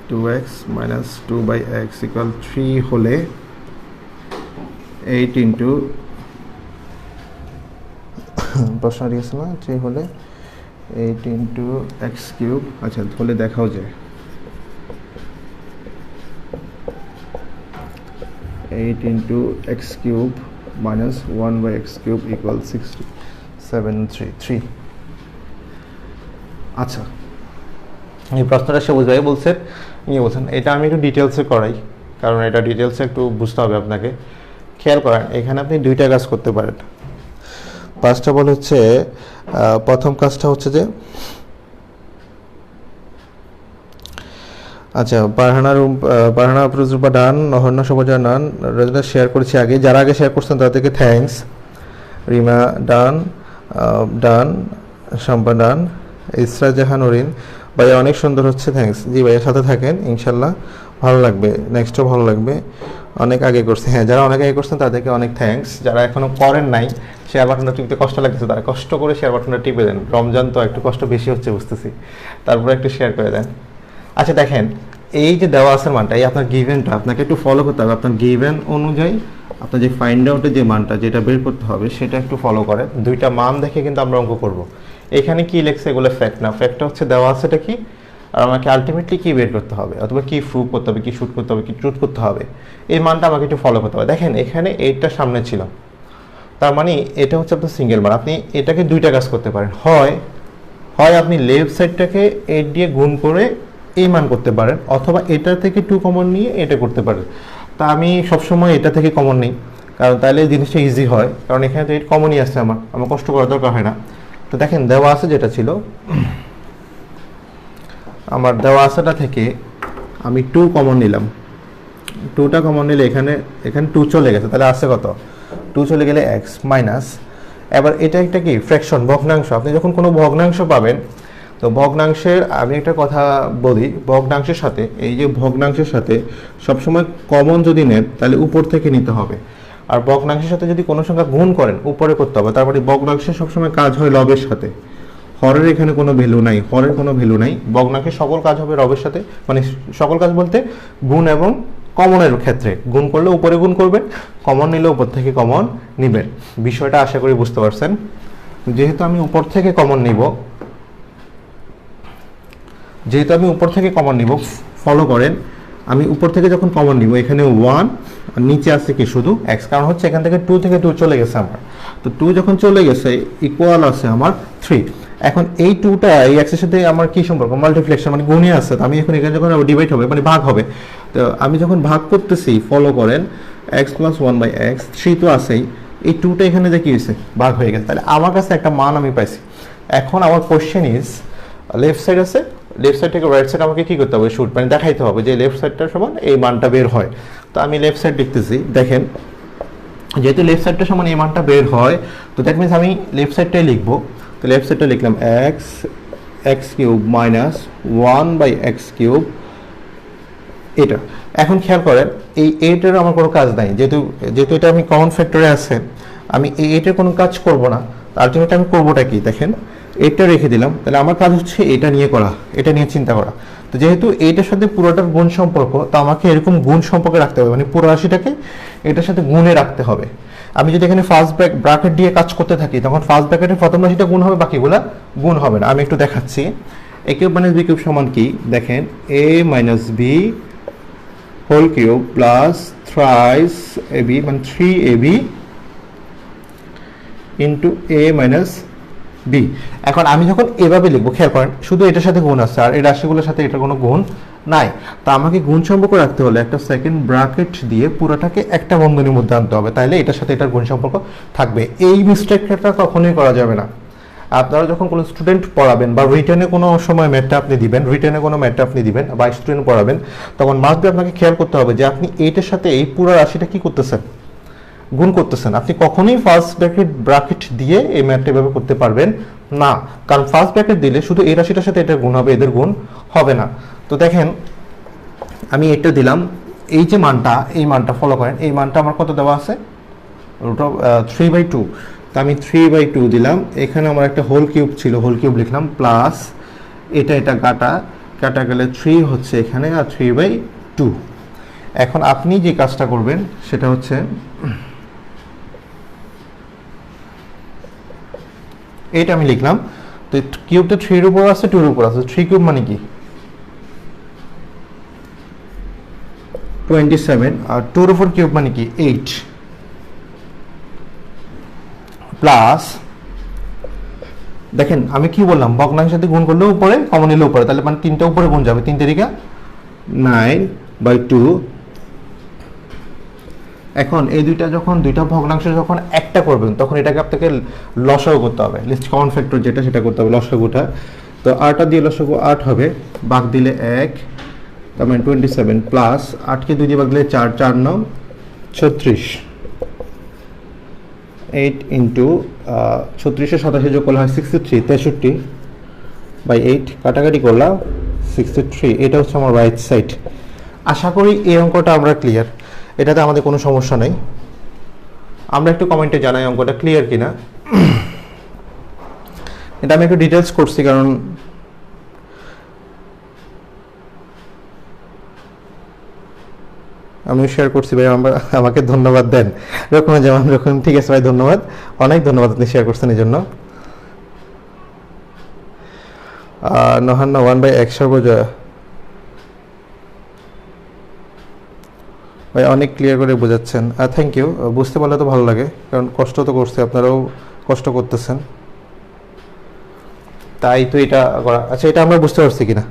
Speaker 2: 2x - 2/x = 3 হলে 8 ইন্টু প্রশ্ন দিয়েছে না, 3 হলে 8 ইন্টু x³। আচ্ছা হলে দেখাও যায়, 8 ইন্টু x³ - 1/x³ = 6733। আচ্ছা এই প্রশ্নটা সবুজ ভাই বলছেন, বলছেন এটা আমি একটু ডিটেলসে করাই, কারণ এটা ডিটেলসে একটু বুঝতে হবে আপনাকে। খেয়াল করেন, এখানে আপনি 2টা কাজ করতে পারেন। ফার্স্ট অফ অল হচ্ছে, প্রথম কাজটা হচ্ছে যে, আচ্ছা পারহানা আফরোজরূপা ডান, অহর্ণা সবজা ডান, রেজাল্ট শেয়ার করেছি আগে। যারা আগে শেয়ার করছেন তাদেরকে থ্যাঙ্কস। রিমা ডান, ডান, শম্পা ডান, ইসরা জাহান ওরিন, ভাইয়া অনেক সুন্দর হচ্ছে, থ্যাঙ্কস। জি ভাইয়া সাথে থাকেন, ইনশাল্লাহ ভালো লাগবে, নেক্সটও ভালো লাগবে। অনেক আগে করছে, হ্যাঁ যারা অনেক আগে করছেন তাদেরকে অনেক থ্যাঙ্কস। যারা এখনও করেন নাই, শেয়ার বাটনটা টিপতে কষ্ট লাগতেছে, তারা কষ্ট করে শেয়ার বাটনটা টিপে দেন। রমজান তো একটু কষ্ট বেশি হচ্ছে বুঝতেছি, তারপরে একটু শেয়ার করে দেন। আচ্ছা দেখেন, এই যে দেওয়া আছে মানটা, এই আপনার গিভেনটা আপনাকে একটু ফলো করতে হবে। আপনার গিভেন অনুযায়ী আপনার যে ফাইন্ড আউটের যে মানটা যেটা বের করতে হবে সেটা একটু ফলো করে। 2টা মান দেখে কিন্তু আমরা অঙ্ক করব। এখানে কি লেখছে এগুলো ফ্যাক্ট না, ফ্যাক্টটা হচ্ছে দেওয়া আছে এটা কি, আর আমাকে আলটিমেটলি কি বের করতে হবে, অথবা কি প্রুভ করতে হবে, কি শুট করতে হবে, কি ট্রুথ করতে হবে, এই মানটা আমাকে একটু ফলো করতে হবে। দেখেন এখানে 8টা সামনে ছিল, তার মানে এটা হচ্ছে আপনার সিঙ্গেল মান। আপনি এটাকে 2টা কাজ করতে পারেন, হয় আপনি লেফট সাইডটাকে 8 দিয়ে গুণ করে এই মান করতে পারেন, অথবা এটা থেকে 2 কমন নিয়ে এটা করতে পারেন। তা আমি সবসময় এটা থেকে কমন নিই, কারণ তাহলে জিনিসটা ইজি হয়, কারণ এখানে তো 8 কমনই আসছে, আমার কষ্ট করার দরকার হয় না। তো দেখেন দেওয়া আছে যেটা ছিল, আমার দেওয়া আসাটা থেকে আমি 2 কমন নিলাম। 2টা কমন নিলে এখানে 2 চলে গেছে, তাহলে আসছে কত? 2 চলে গেলে x মাইনাস, এবার এটা একটা কি ফ্র্যাকশন, ভগ্নাংশ। আপনি যখন কোনো ভগ্নাংশ পাবেন, তো ভগ্নাংশের আমি একটা কথা বলি, ভগ্নাংশের সাথে এই যে ভগ্নাংশের সাথে সবসময় কমন যদি নেন তাহলে উপর থেকে নিতে হবে, আর ভগ্নাংশের সাথে যদি কোনো সংখ্যা গুণ করেন উপরে করতে হবে। তারপরে ভগ্নাংশের সবসময় কাজ হয় লবের সাথে, হরের এখানে কোনো ভ্যালু নাই, হরের কোনো ভ্যালু নাই। ভগ্নাংশের সকল কাজ হবে রবের সাথে, মানে সকল কাজ বলতে গুণ এবং কমনের ক্ষেত্রে গুণ করলে উপরে গুণ করবেন, কমন নিলে উপর থেকে কমন নেবেন। বিষয়টা আশা করি বুঝতে পারছেন। যেহেতু আমি উপর থেকে কমন নিব, ফলো করেন,
Speaker 1: আমি উপর থেকে যখন কমন নিব এখানে 1 আর নিচে আছে কি শুধু x, কারণ হচ্ছে এখান থেকে 2 থেকে 2 চলে গেছে আমার, তো 2 যখন চলে গেছে ইকুয়াল আছে আমার 3। এখন এই 2টা এই x এর সাথে আমার কি সম্পর্ক, মাল্টিপ্লিকেশন মানে গুণে আছে, তো আমি এখন এখানে যখন ডিভাইড হবে মানে ভাগ হবে, তো আমি যখন ভাগ করতেছি ফলো করেন x + 1/x, 3 তো আছেই, এই 2টা এখানে যে কি হয়েছে ভাগ হয়ে গেছে, তাহলে আমার কাছে একটা মান আমি পাইছি। এখন আমার কোশ্চেন ইজ লেফট সাইড আছে, লেফট সাইড থেকে রাইট সাইড আমাকে কি করতে হবে, শুট মানে দেখাইতে হবে যে লেফট সাইডটার সমান এই মানটা বের হয়। তো আমি লেফট সাইড লিখতেছি, দেখেন যেহেতু লেফট সাইডটা সমান এই মানটা বের হয়, তো দ্যাট মিনস আমি লেফট সাইডটাই লিখবো। তো লেফট সাইডটা লিখলাম x³ - 1/x³ এটা। এখন খেয়াল করেন এই এইটার আমার কোনো কাজ নাই, যেহেতু এটা আমি কমন ফ্যাক্টরে আছে, আমি এই এইটার কোনো কাজ করব না, তার জন্য আমি করবোটা কি, দেখেন এটা রেখে দিলাম, তাহলে আমার কাজ হচ্ছে এটা নিয়ে করা, এটা নিয়ে চিন্তা করা। তো যেহেতু এইটার সাথে পুরোটার গুণ সম্পর্ক, তো আমাকে এরকম গুণ সম্পর্কে রাখতে হবে, মানে পুরো রাশিটাকে এটার সাথে গুণে রাখতে হবে। আমি যদি এখানে ফার্স্ট ব্র্যাকেট দিয়ে কাজ করতে থাকি, তখন ফার্স্ট ব্র্যাকেটের প্রথম রাশিটা গুণ হবে, বাকিগুলা গুণ হবে না। আমি একটু দেখাচ্ছি, a³ - b³ সমান কি, দেখেন a - b whole cube plus thrice ab মানে 3ab ইন্টু a - b। এখন আমি যখন এভাবে লিখবো, খেয়াল করেন শুধু এটার সাথে গুণ আছে আর এই রাশিগুলোর সাথে এটার কোনো গুণ নাই, তো আমাকে গুণ সম্পর্ক রাখতে হলে একটা সেকেন্ড ব্র্যাকেট দিয়ে পুরোটাকে একটা বন্ধনীর মধ্যে আনতে হবে, তাহলে এটার সাথে এটার গুণ সম্পর্ক থাকবে। এই মিস্টেকটা কখনোই করা যাবে না। আপনারা যখন কোনো স্টুডেন্ট পড়াবেন বা রিটেনে কোনো সময় ম্যাথটা আপনি দিবেন, রিটেনে কোনো ম্যাথটা আপনি দিবেন বা স্টুডেন্ট পড়াবেন, তখন মাস্ট বি আপনাকে খেয়াল করতে হবে যে আপনি এইটার সাথে এই পুরো রাশিটা কি করতেছেন, গুণ করতেছেন। আপনি কখনোই ফার্স্ট ব্র্যাকেট দিয়ে এই ম্যাথটা এভাবে করতে পারবেন না, কারণ ফার্স্ট ব্র্যাকেট দিলে শুধু এই রাশিটার সাথে এটার গুণ হবে, এদের গুণ হবে না। তো দেখেন আমি এটা দিলাম, এই যে মানটা, এই মানটা ফলো করেন, এই মানটা আমার কত দেওয়া আছে, √3/2। তো আমি 3/2 দিলাম, এখানে আমার একটা হোল কিউব ছিল, হোল কিউব লিখলাম, প্লাস এটা কাটা গেলে 3 হচ্ছে এখানে, আর 3/2। এখন আপনি যে কাজটা করবেন সেটা হচ্ছে এইটা আমি লিখলাম, তো কিউবটা 3 এর উপর আছে, 2 এর উপর আছে, 3³ মানে কি 27, আর 2 এর উপর কিউব মানে কি 8, প্লাস দেখেন আমি কি বললাম, ভগ্নাংশের সাথে গুণ করলে উপরে, কমন নিলে উপরে, তাহলে মানে 3টা উপরে গুণ যাবে, 3 3 9/2। এখন এই দুইটা ভগ্নাংশ যখন একটা করবেন, তখন এটাকে আপনাকে লসাগু করতে হবে, লিস্ট কমন ফ্যাক্টর যেটা সেটা করতে হবে, লসাগুটা। তো 8টা দিয়ে লসাগু 8 হবে, ভাগ দিলে 1, তার মানে 27, প্লাস 8কে 2 দিয়ে ভাগ দিলে 4, 4 9 36, 8 ইন্টু 36 27 যোগ করলে হয় 63, 63/8, কাটাকাটি করলাম 63। এটা হচ্ছে আমার রাইট সাইড। আশা করি এই অঙ্কটা আমরা ক্লিয়ার, এটাতে আমাদের কোনো সমস্যা নেই। আমরা একটু কমেন্টে জানাই অঙ্কটা ক্লিয়ার কিনা। এটা আমি একটু ডিটেলস করছি, কারণ আমি শেয়ার করছি ভাই, আমাকে ধন্যবাদ দেন রকম যেমন রকম। ঠিক আছে ভাই, ধন্যবাদ, অনেক ধন্যবাদ, আপনি শেয়ার করছেন এই জন্য। নহান্না 1/x সর্বজয়া ভাই অনেক ক্লিয়ার করে বোঝাচ্ছেন, থ্যাংক ইউ। বুঝতে পারলে তো ভালো লাগে, কারণ কষ্ট তো করছে, আপনারাও কষ্ট করতেছেন, তাই তো এটা করা। আচ্ছা, এটা আমরা বুঝতে পারছি কিনা।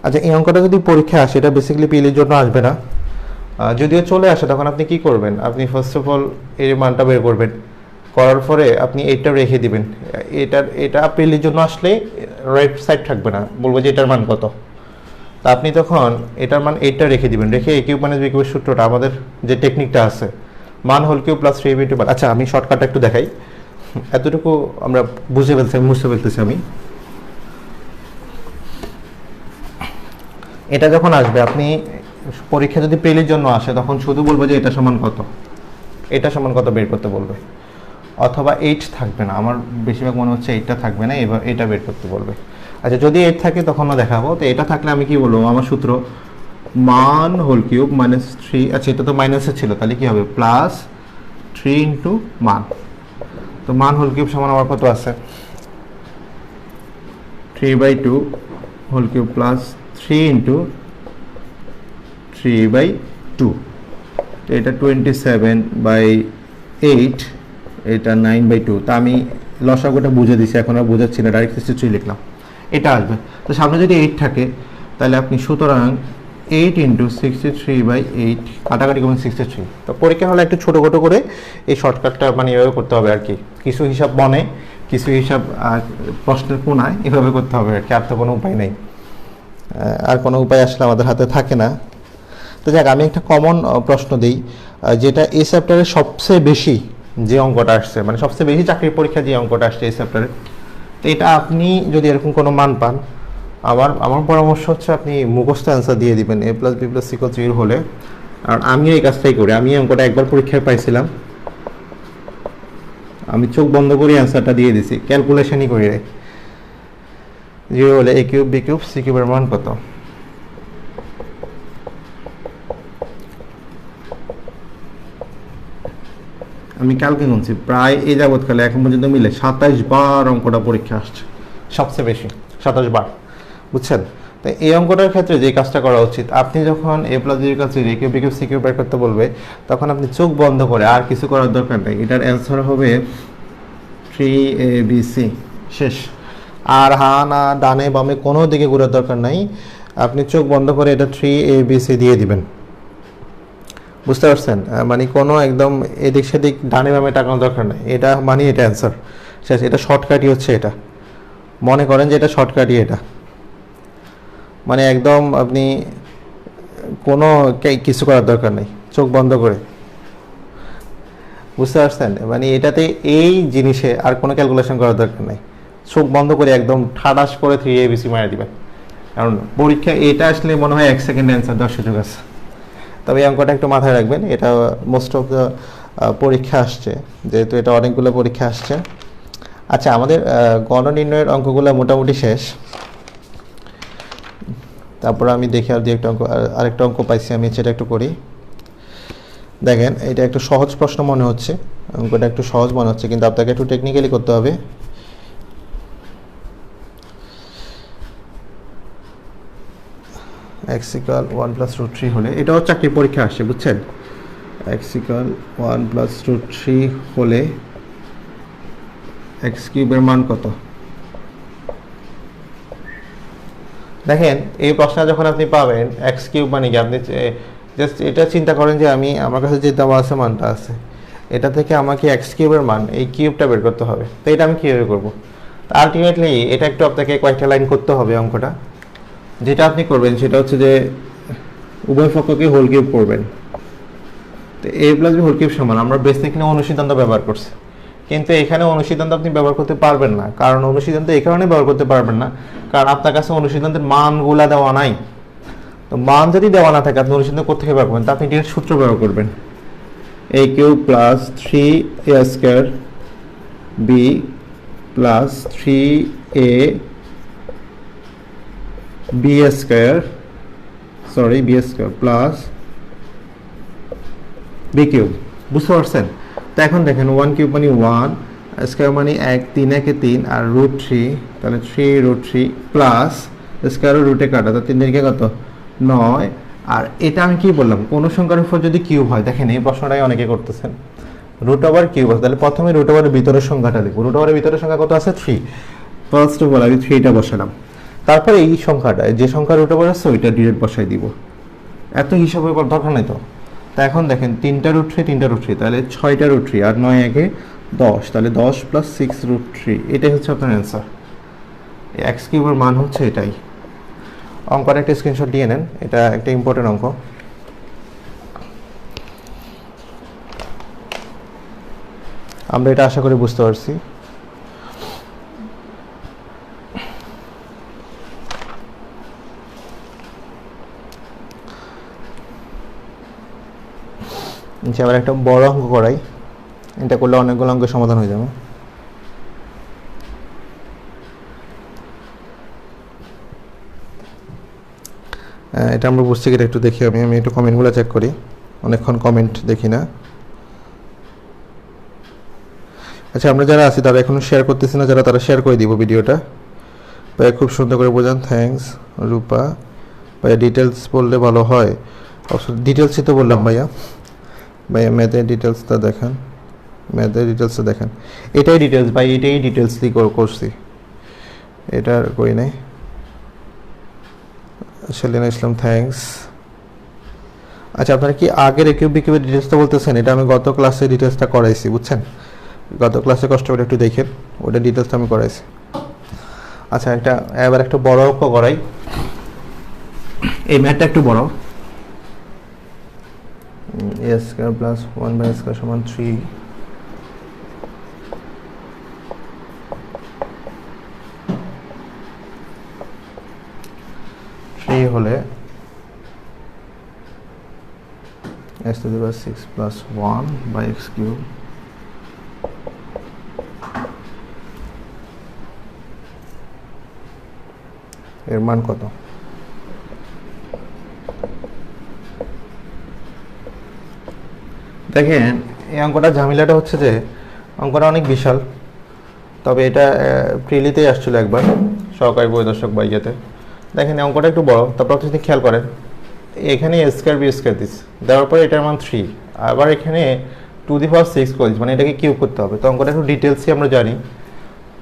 Speaker 1: আচ্ছা, এই অঙ্কটা যদি পরীক্ষা আসে, এটা বেসিক্যালি পিএলের জন্য আসবে না, যদিও চলে আসে, তখন আপনি কি করবেন, আপনি ফার্স্ট অফ অল এর মানটা বের করবেন, করার পরে আপনি এইটা রেখে দিবেন। এটা পিএলের জন্য আসলে রাইট সাইড থাকবে না, বলবো যে এটার মান কত, তা আপনি তখন এটার মান 8টা রেখে দিবেন, রেখে a³ - b³ সূত্রটা, আমাদের যে টেকনিকটা আছে, মান হোল কিউব প্লাস 3/2। আচ্ছা, আমি শর্টকাটটা একটু দেখাই, এতটুকু আমরা বুঝতে ফেলতেছি আমি। এটা যখন আসবে, আপনি পরীক্ষা যদি পেলের জন্য আসে, তখন শুধু বলবো যে এটা সমান কত, এটা সমান কত বের করতে বলবে, অথবা 8 থাকবে না, আমার বেশিরভাগ মনে হচ্ছে 8টা থাকবে না, এবার এটা বের করতে বলবে। আচ্ছা, যদি 8 থাকে তখনও দেখাবো। তো এটা থাকলে আমি কি বলবো, আমার সূত্র মান হোল কিউব -3, আচ্ছা এটা তো মাইনাসে ছিল, তাহলে কি হবে প্লাস 3 ইন্টু মান। তো মান হোল কিউব সমান আমার কত আছে, 3/2 হোল কিউব প্লাস 3 ইন্টু 3/2, তো এটা 27/8, এটা 9/2। তা আমি লসাগুটা বুঝে দিছি, এখন আর বোঝাচ্ছি না, ডাইরেক্ট 63 লিখলাম, এটা আসবে। তো সামনে যদি 8 থাকে তাহলে আপনি সুতরাং 8 × 63/8 কাটাকাটি করবেন 63। তো পরীক্ষা হলে একটু ছোটো খাটো করে এই শর্টকাটটা মানে এভাবে করতে হবে আর কি, কিছু হিসাব মনে, কিছু হিসাব প্রশ্নের কোনায়, এভাবে করতে হবে আর কি, আর তো কোনো উপায় নেই, আর কোনো উপায় আসলে আমাদের হাতে থাকে না। তো যাক, আমি একটা কমন প্রশ্ন দিই, যেটা এই চ্যাপ্টারে সবচেয়ে বেশি যে অঙ্কটা আসছে, মানে সবচেয়ে বেশি চাকরির পরীক্ষা যে অঙ্কটা আসছে এই চ্যাপ্টারে, তো এটা আপনি যদি এরকম কোনো মান পান, আমার পরামর্শ হচ্ছে আপনি মুখস্থ অ্যান্সার দিয়ে দিবেন a + b + c = 0 হলে। আর আমি এই কাজটাই করি, আমি অঙ্কটা একবার পরীক্ষায় পাইছিলাম, আমি চোখ বন্ধ করে অ্যান্সারটা দিয়ে দিছি, ক্যালকুলেশনই করি 0 হলে a³ b³ c³ এর মান কত। আমি কালকে গুনছি, প্রায় এই যাবৎকালে এখন পর্যন্ত মিলে 27 বার অঙ্কটা পরীক্ষা আসছে, সবচেয়ে বেশি 27 বার, বুঝছেন। তো এই অঙ্কটার ক্ষেত্রে যে কাজটা করা উচিত, আপনি যখন a + b = 0, a³ b³ c³ বের করতে বলবে, তখন আপনি চোখ বন্ধ করে, আর কিছু করার দরকার নেই, এটার অ্যান্সার হবে 3abc, শেষ। আর হ্যাঁ না ডানে বামে কোনো দিকে ঘোরার দরকার নাই, আপনি চোখ বন্ধ করে এটা 3abc দিয়ে দিবেন, বুঝতে পারছেন। মানে কোনো একদম এদিক সেদিক ডানে বামে টাকানোর দরকার নেই, এটা মানে এটা অ্যান্সার শেষ। এটা শর্টকাটই হচ্ছে, এটা মনে করেন যে এটা শর্টকাটই, এটা মানে একদম আপনি কোনো কিছু করার দরকার নেই, চোখ বন্ধ করে, বুঝতে পারছেন। মানে এটাতে এই জিনিসে আর কোনো ক্যালকুলেশন করার দরকার নেই, চোখ বন্ধ করে একদম ঠাডাস করে 3abc মারা দিবেন। কারণ পরীক্ষা এটা আসলে মনে হয় 1 সেকেন্ডে অ্যান্সার দেওয়ার সুযোগ আছে। তবে এই অঙ্কটা একটু মাথায় রাখবেন, এটা মোস্ট অফ দ্য পরীক্ষা আসছে, যেহেতু এটা অনেকগুলো পরীক্ষা আসছে। আচ্ছা, আমাদের গণ নির্ণয়ের অঙ্কগুলো মোটামুটি শেষ। তারপর আমি দেখি আর আরেকটা অঙ্ক পাইছি আমি, সেটা একটু করি। দেখেন, এটা একটু সহজ প্রশ্ন মনে হচ্ছে, অঙ্কটা একটু সহজ মনে হচ্ছে, কিন্তু আপনাকে একটু টেকনিক্যালি করতে হবে। x = 1 + √3 হলে, এটাও চাকরির পরীক্ষা আসছে, বুঝছেন। x = 1 + √3 হলে x³ এর মান কত। দেখেন, এই প্রশ্নটা যখন আপনি পাবেন x³ মানে কি, আপনি জাস্ট এটা চিন্তা করেন যে আমার কাছে যে দেওয়া আছে মানটা আছে, এটা থেকে আমাকে x³ এর মান, এই কিউবটা বের করতে হবে। তো এটা আমি কীভাবে করবো? আলটিমেটলি এটা একটু আপনাকে কয়েকটা লাইন করতে হবে অঙ্কটা। যেটা আপনি করবেন সেটা হচ্ছে যে উভয় পক্ষকে হোল কিউব করবেন। তো a + b হোল কিউব সমান, আমরা বেসিক্যালি অনুসিদ্ধান্ত ব্যবহার করছি, কিন্তু এখানে অনুসিদ্ধান্ত আপনি ব্যবহার করতে পারবেন না। কারণ অনুসিদ্ধান্ত এই কারণে ব্যবহার করতে পারবেন না, কারণ আপনার কাছে অনুসিদ্ধান্তের মানগুলা দেওয়া নাই। তো মান যদি দেওয়া না থাকে, আপনি অনুসিদ্ধান্ত কোথেকে ব্যবহার করবেন? তা আপনি ডিরেক্ট সূত্র ব্যবহার করবেন, a³ + 3a² b + 3a b² plus b³, বুঝতে পারছেন। তো এখন দেখেন 1³ মানে 1, স্কয়ার মানে 1, 3 × 3 আর √3, তাহলে 3√3 প্লাস স্কয়ার রুটে কাটা, তো 3 × কত 9। আর এটা আমি কি বললাম, কোন সংখ্যার উপর যদি কিউব হয়, দেখেন এই প্রশ্নটাই অনেকে করতেছেন, √কিউব আছে, তাহলে প্রথমে √এর ভিতরের সংখ্যাটা লিখব। √এর ভিতরের সংখ্যা কত আছে? 3। ফার্স্ট অফ অল আমি 3টা বসালাম, তারপরে এই সংখ্যাটা, যে সংখ্যা √এর আছে ওইটা ডিরেক্ট বসাই দিব, এত হিসাবে দরকার নাই তো। তা এখন দেখেন 3টা √3, তাহলে 6টা √3 আর 9 × 10, তাহলে 10 + 6√3, এটাই হচ্ছে আপনার অ্যান্সার। x³ এর মান হচ্ছে এটাই। অঙ্কটা একটা স্ক্রিনশট দিয়ে নেন, এটা একটা ইম্পর্টেন্ট অঙ্ক। আমরা এটা আশা করি বুঝতে পারছি। আবার একটা বড় অঙ্ক করাই, এটা করলে অনেকগুলো অঙ্কের সমাধান হয়ে যাবে। এটা আমরা বুঝছি কিনা একটু দেখি, আমি একটু কমেন্টগুলো চেক করি, অনেকক্ষণ কমেন্ট দেখি না। আচ্ছা, আমরা যারা আছি তারা এখনো শেয়ার করতেছি না, যারা তারা শেয়ার করে দিব ভিডিওটা। ভাই খুব সুন্দর করে বোঝান, থ্যাঙ্কস রূপা। ভাই ডিটেলস বললে ভালো হয়,
Speaker 2: ডিটেলসই তো বললাম ভাইয়া ম্যাথের ডিটেলসটা দেখেন, এটাই ডিটেলস ভাই, এটাই ডিটেলস দিয়ে করছি, এটা আর করি নাই। সেলিনা ইসলাম থ্যাঙ্কস। আচ্ছা আপনারা কি আগের কিউব বিকিউবের ডিটেলসটা বলতেছেন? এটা আমি গত ক্লাসে ডিটেলসটা করাইছি, বুঝছেন? গত ক্লাসে কষ্ট করে একটু দেখেন, ওটা ডিটেলসটা আমি করাইছি। আচ্ছা এবার একটা বড় অঙ্ক করাই, এই ম্যাথটা একটু বড়। a square plus 1 by square সমান 3, হলে x to the power 6 plus 1 by x cube এর মান কত? দেখেন এই অঙ্কটা ঝামেলাটা হচ্ছে যে অঙ্কটা অনেক বিশাল, তবে এটা প্রিলিতেই আসছিল একবার সহকারী পরিদর্শক বাইয়াতে। দেখেন এই অঙ্কটা একটু বড়, তারপর যদি খেয়াল করেন এখানে a square b square this, দেওয়ার পরে এটার মান 3, আবার এখানে 2 দি পাওয়ার 6 করে দিস, মানে এটাকে কিউব করতে হবে। তো অঙ্কটা একটু ডিটেলসই আমরা জানি,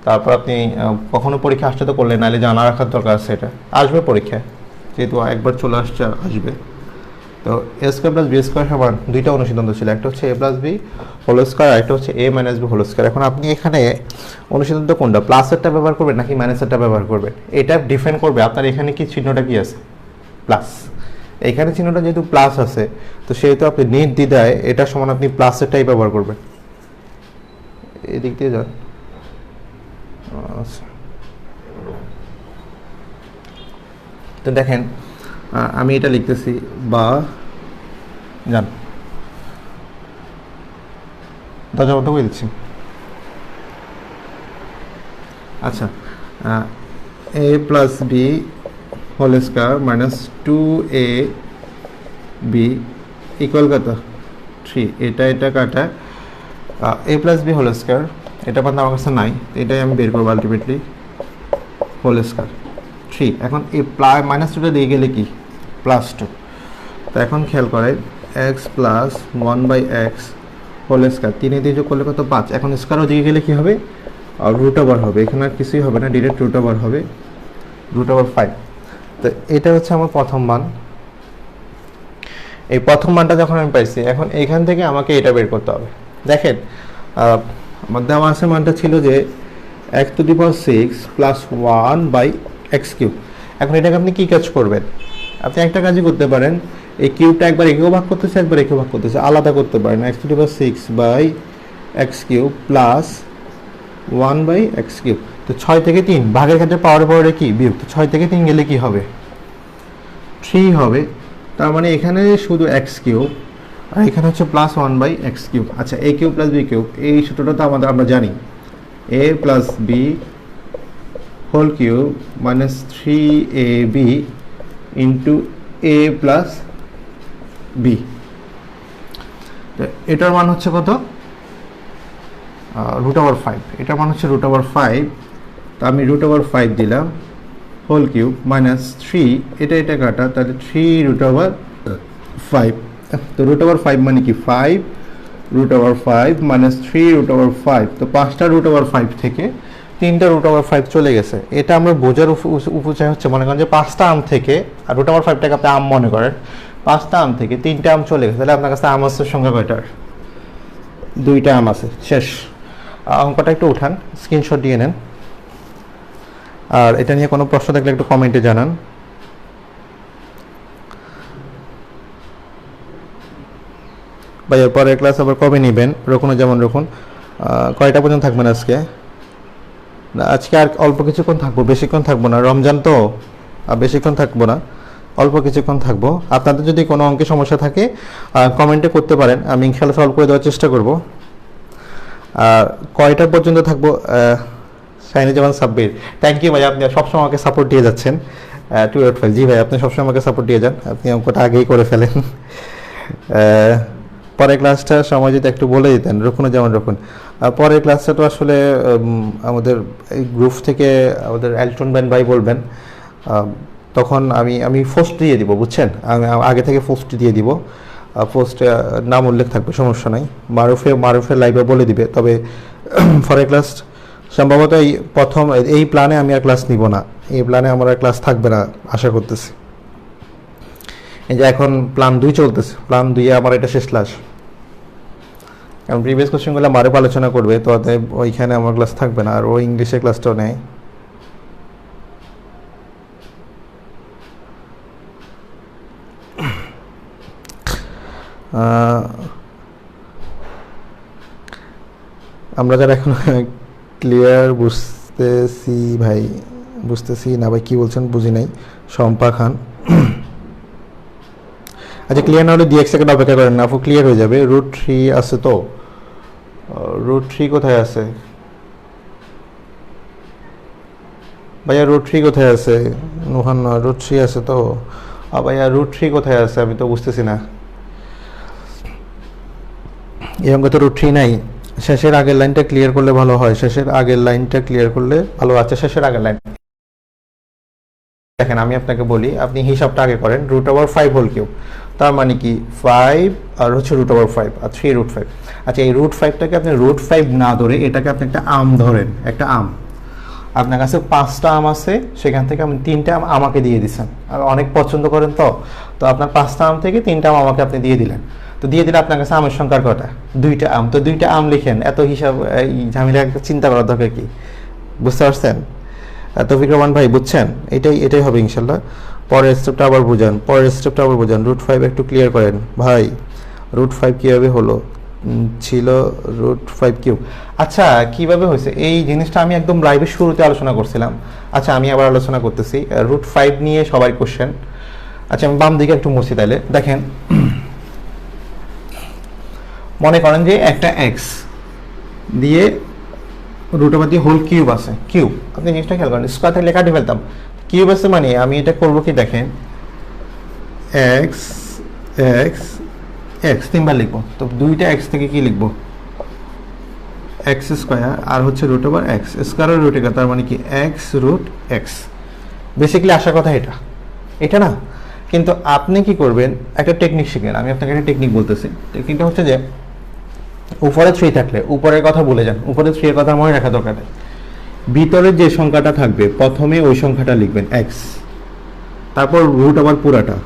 Speaker 2: তারপর আপনি কখনো পরীক্ষা আসতে তো করলেন, নাহলে জানা রাখার দরকার আছে, এটা আসবে পরীক্ষায়, যেহেতু একবার চলে আসবে। তো a square plus b square সমান দুইটা অনুসিদ্ধান্ত ছিল, একটা হচ্ছে a plus b whole square, আর একটা হচ্ছে a minus b whole square. এখন আপনি এখানে অনুসিদ্ধান্ত কোনটা, প্লাসেরটা ব্যবহার করবেন নাকি মাইনাসেরটা ব্যবহার করবেন, এটা ডিফাইন করবে আপনার এখানে কি চিহ্নটা কি আছে, প্লাস। এখানে চিহ্নটা যেহেতু প্লাস আছে, তো সেহেতু আপনি নির্দ্বিধায় এটা সমান আপনি প্লাসেরটাই ব্যবহার করবেন। এদিক দিয়ে যান। তো দেখেন আমি এটা লিখতেছি, বা যান দরজা বন্ধ করে দিচ্ছি। আচ্ছা a plus B whole square minus 2ab equal কত 3, এটা কাটা a plus B whole square, এটা মানে আমার কাছে নাই, এটাই আমি বের করবো আলটিমেটলি, হোল স্কয়ার 3। এখন এই মাইনাস 2টা দিয়ে গেলে কি +2। তো এখন খেয়াল করে x plus 1 by x whole square, 3 দিয়ে যোগ করলে কত 5। এখন স্কয়ারও দিয়ে গেলে কি হবে, রুট ওভার হবে, এখানে আর কিছুই হবে না, ডিরেক্ট রুট ওভার হবে, √5। তো এটা হচ্ছে আমার প্রথম মান। এই প্রথম মানটা যখন আমি পাইছি, এখন এখান থেকে আমাকে এটা বের করতে হবে। দেখেন আমার দেওয়া আছে মানটা ছিল যে x to the power 6 plus 1 by x cube. এখন এটাকে আপনি কি কাজ করবেন, আপনি একটা কাজই করতে পারেন, এই কিউবটা একবার একেও ভাগ করতেছে, একবার একেও ভাগ করতেছে, আলাদা করতে পারেন। x to the power 6 by x cube plus 1 by x cube. তো 6 থেকে 3 ভাগের ক্ষেত্রে পাওয়ারে কি বিয়োগ, তো 6 থেকে 3 গেলে কি হবে 3 হবে। তার মানে এখানে শুধু এক্স কিউব, আর এখানে হচ্ছে প্লাস 1 বাই এক্স কিউব। আচ্ছা a cube plus B cube, এই সূত্রটা তো আমরা জানি, a plus B whole cube minus 3ab into a plus B. এটার মান হচ্ছে কত √5, এটার মান হচ্ছে √5। তো আমি √5 দিলাম, হোল কিউব মাইনাস 3, এটা কাটা, তাহলে 3√5। তো √5 মানে কি 5, √5 মাইনাস 3√5। তো 5টা √5 থেকে 3টা √5 চলে গেছে। এটা আমরা বোঝার উপচায় হচ্ছে, মনে করেন যে 5টা আম থেকে, আর √5টাকে আপনি আম মনে করেন, 5টা আম থেকে 3টা আম চলে গেছে, তাহলে আপনার কাছে আম আছে সংখ্যা কয়টার, 2টা আম আছে, শেষ। অঙ্কটা একটু উঠান, স্ক্রিনশট দিয়ে নেন, আর এটা নিয়ে কোনো প্রশ্ন থাকলে একটু কমেন্টে জানান। ভাই এরপরে ক্লাস আবার কবে নেবেন, রকুন যেমন রকুন, কয়টা পর্যন্ত থাকবেন আজকে? আজকে আর অল্প কিছুক্ষণ থাকবো, বেশিক্ষণ থাকবো না, রমজান তো, আর বেশিক্ষণ থাকবো না, অল্প কিছুক্ষণ থাকবো। আপনাদের যদি কোনো অঙ্কে সমস্যা থাকে কমেন্টে করতে পারেন, আমি ইনশাআল্লাহ সলভ করে দেওয়ার চেষ্টা করব। আর কয়টা পর্যন্ত থাকবো, শাইনুজ্জামান সাব্বির, থ্যাংক ইউ ভাই, আপনি সবসময় আমাকে সাপোর্ট দিয়ে যাচ্ছেন। 285, জি ভাই আপনি সবসময় আমাকে সাপোর্ট দিয়ে যান, আপনি অঙ্কটা আগেই করে ফেলেন। পরের ক্লাসটা সময় যদি একটু বলে দিতেন, রকুন। পরের ক্লাসটা তো আসলে আমাদের এই গ্রুপ থেকে আমাদের এলটন ভাই বলবেন, তখন আমি পোস্ট দিয়ে দিব, বুঝছেন? আমি আগে থেকে পোস্ট দিয়ে দিব, পোস্টে নাম উল্লেখ থাকবে, সমস্যা নাই। মারুফের লাইভে বলে দিবে। তবে ফর ক্লাস সম্ভবত এই প্ল্যানে আমি আর ক্লাস নিব না, এই প্ল্যানে আমার আর ক্লাস থাকবে না আশা করতেছি। এই যে এখন প্ল্যান 2 চলতেছে, প্ল্যান 2-এ আমার এটা শেষ ক্লাস, কারণ প্রিভিয়াস কোশ্চেনগুলো মারুফ আলোচনা করবে, তো অতএব ওইখানে আমার ক্লাস থাকবে না। আর ও ইংলিশের ক্লাসটাও নেয়। আমরা যারা এখন ক্লিয়ার বুঝতেছি ভাই, বুঝতেছি না ভাই, কি বলছেন বুঝি নাই। শম্পা খান, আচ্ছা ক্লিয়ার না হলে 2 সেকেন্ড অপেক্ষা করেন না, আপু ক্লিয়ার হয়ে যাবে। √3 আছে তো, √3 কোথায় আছে ভাইয়া? √3 কোথায় আছে? নুহান, √3 আছে তো ভাইয়া, √3 কোথায় আছে আমি তো বুঝতেছি না। এই অঙ্কে তো √3 নাই। শেষের আগের লাইনটা ক্লিয়ার করলে ভালো হয়, শেষের আগের লাইনটা ক্লিয়ার করলে ভালো। আচ্ছা শেষের আগের লাইন দেখেন, আমি আপনাকে বলি, আপনি হিসাবটা আগে করেন। √5 হোল কিউব, তার মানে কি 5 আর হচ্ছে √5 আর 3√5। আচ্ছা এই √5টাকে আপনি √5 না ধরে এটাকে আপনি একটা আম ধরেন, একটা আম। আপনার কাছে 5টা আম আছে, সেখান থেকে আপনি 3টা আম আমাকে দিয়ে দিচ্ছেন। আর অনেক পছন্দ করেন তো আপনার 5টা আম থেকে 3টা আম আমাকে আপনি দিয়ে দিলেন। তো দিয়ে দিলে আপনার কাছে আমের সংখ্যা কটা? 2টা আম। তো 2টা আম লিখেন, এত হিসাব ঝামেলা চিন্তা করার দরকার কি? বুঝতে পারছেন তৌফিক রহমান ভাই? বুঝছেন? এটাই হবে ইনশাল্লাহ। পরের স্টেপটা আবার বুঝান, √5 একটু ক্লিয়ার করেন ভাই। √5 কীভাবে হলো? ছিল √5 কিউব। আচ্ছা কিভাবে হয়েছে এই জিনিসটা আমি একদম লাইভের শুরুতে আলোচনা করছিলাম। আচ্ছা আমি আবার আলোচনা করতেছি √5 নিয়ে সবাই কোশ্চেন। আচ্ছা আমি বাম দিকে একটু মুছি, তাইলে দেখেন, মনে করেন যে একটা এক্স দিয়ে √5 দিয়ে হোল কিউব আছে, কিউব। আপনি জিনিসটা খেয়াল করেন, স্কোয়ার থাকলে কাটে ফেলতাম, কিউব আছে মানে আমি এটা করবো কি দেখেন, এক্স এক্স এক্স 3বার লিখবো। তো 2টা এক্স থেকে কি লিখবো? x² আর হচ্ছে √x স্কোয়ার আর √x, তার মানে কি x√x। বেসিক্যালি আসার কথা এটা না। কিন্তু আপনি কি করবেন, একটা টেকনিক শিখেন। আমি আপনাকে একটা টেকনিক বলতেছি। টেকনিকটা হচ্ছে যে উপরে 3 থাকলে উপরের কথা ভুলে যান, উপরে 3 এর কথা মনে রাখা দরকার নেই। ভিতরে যে সংখ্যাটা থাকবে প্রথমে ওই সংখ্যাটা লিখবেন x, তারপর √ওভার পুরাটা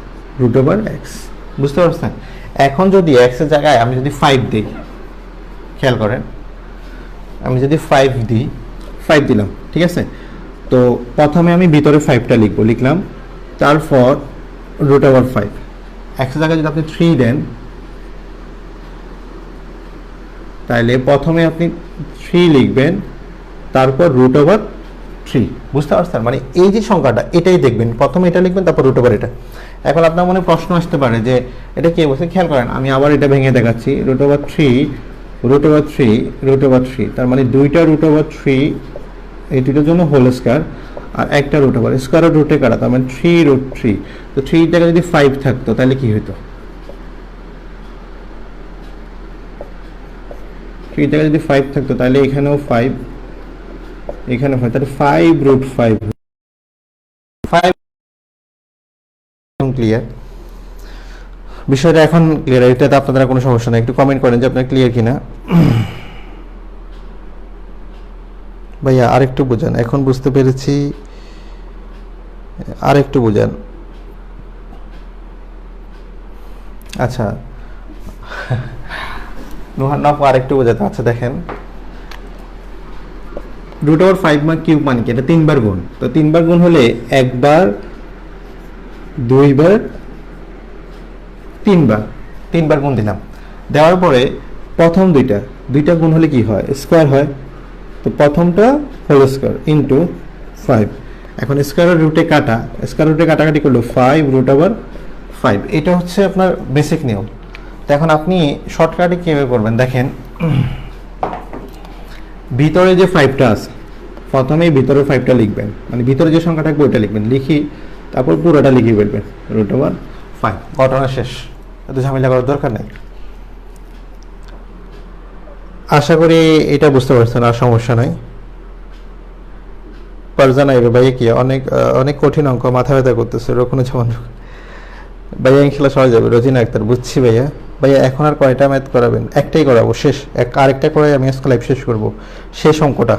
Speaker 2: √x। বুঝতে পারছেন? এখন যদি x এর জায়গায় আমি যদি 5 দিই, খেয়াল করেন, আমি যদি 5 দিই, 5 দিলাম, ঠিক আছে? তো প্রথমে আমি ভিতরে 5টা লিখলাম, তারপর √5। x এর জায়গায় যদি আপনি 3 দেন, তাহলে প্রথমে আপনি 3 লিখবেন, তারপর √3। বুঝতে পারছেন? মানে এই যে সংখ্যাটা এটাই দেখবেন, প্রথমে এটা লিখবেন, তারপর √, এটা। এখন আপনার মনে প্রশ্ন আসতে পারে যে এটা কি বলছে, খেয়াল করেন, আমি আবার এটা ভেঙে দেখাচ্ছি। √3 তার মানে 2টা √3, এই দুটোর জন্য হোল স্কয়ার, আর একটা √, স্কয়ার আর √এ কাটা, তার মানে 3√3। তো 3 টাকা যদি 5 থাকতো তাহলে কি হতো? 3 টাকা যদি 5 থাকতো তাহলে এখানেও 5, এখানে হয়, তাহলে 5√5। ক্লিয়ার বিষয়টা? এখন ক্লিয়ার? এটাতে আপনাদের কোনো সমস্যা নেই? একটু কমেন্ট করেন যে আপনার ক্লিয়ার কিনা। ভাইয়া আরেকটু বোঝান, এখন বুঝতে পেরেছি, আরেকটু বোঝান। আচ্ছা আরেকটু বোঝাতে। আচ্ছা দেখেন, √5 কিউব মানে কি? এটা 3বার গুণ। তো 3বার গুণ হলে একবার, 2বার, 3বার গুণ দিলাম। দেওয়ার পরে প্রথম দুইটা গুণ হলে কি হয়? স্কয়ার হয়। তো প্রথমটা হোল স্কয়ার ইন্টু 5। এখন স্কয়ার আর √এ কাটা, স্কয়ার √এ কাটাকাটি করলো 5√5। এটা হচ্ছে আপনার বেসিক নিয়ম। তো এখন আপনি শর্টকাটে কিভাবে করবেন দেখেন, ভিতরে যে 5টা আছে, প্রথমেই ভিতরের 5টা লিখবেন, মানে ভিতরে যে সংখ্যা থাকবে ওইটা লিখবেন, লিখি তারপর পুরোটা লিখে ফেলবেন, √5। ঘটনা শেষ, এত ঝামেলা করার দরকার নেই। আশা করি এটা বুঝতে পারছেন, আর সমস্যা নাই। পারজানা এবে ভাইয়া কি অনেক কঠিন অঙ্ক, মাথা ব্যথা করতেছে রকুনুজ্জামান। ভাইয়া ইনশাল্লাহ সহজ যাবে। রোজিনা আক্তার, বুঝছি ভাইয়া। ভাইয়া এখন আর কয়টা ম্যাথ করাবেন? একটাই করাবো, শেষ। আরেকটা করে আমি আজকে লাইভ শেষ করবো, শেষ অঙ্কটা।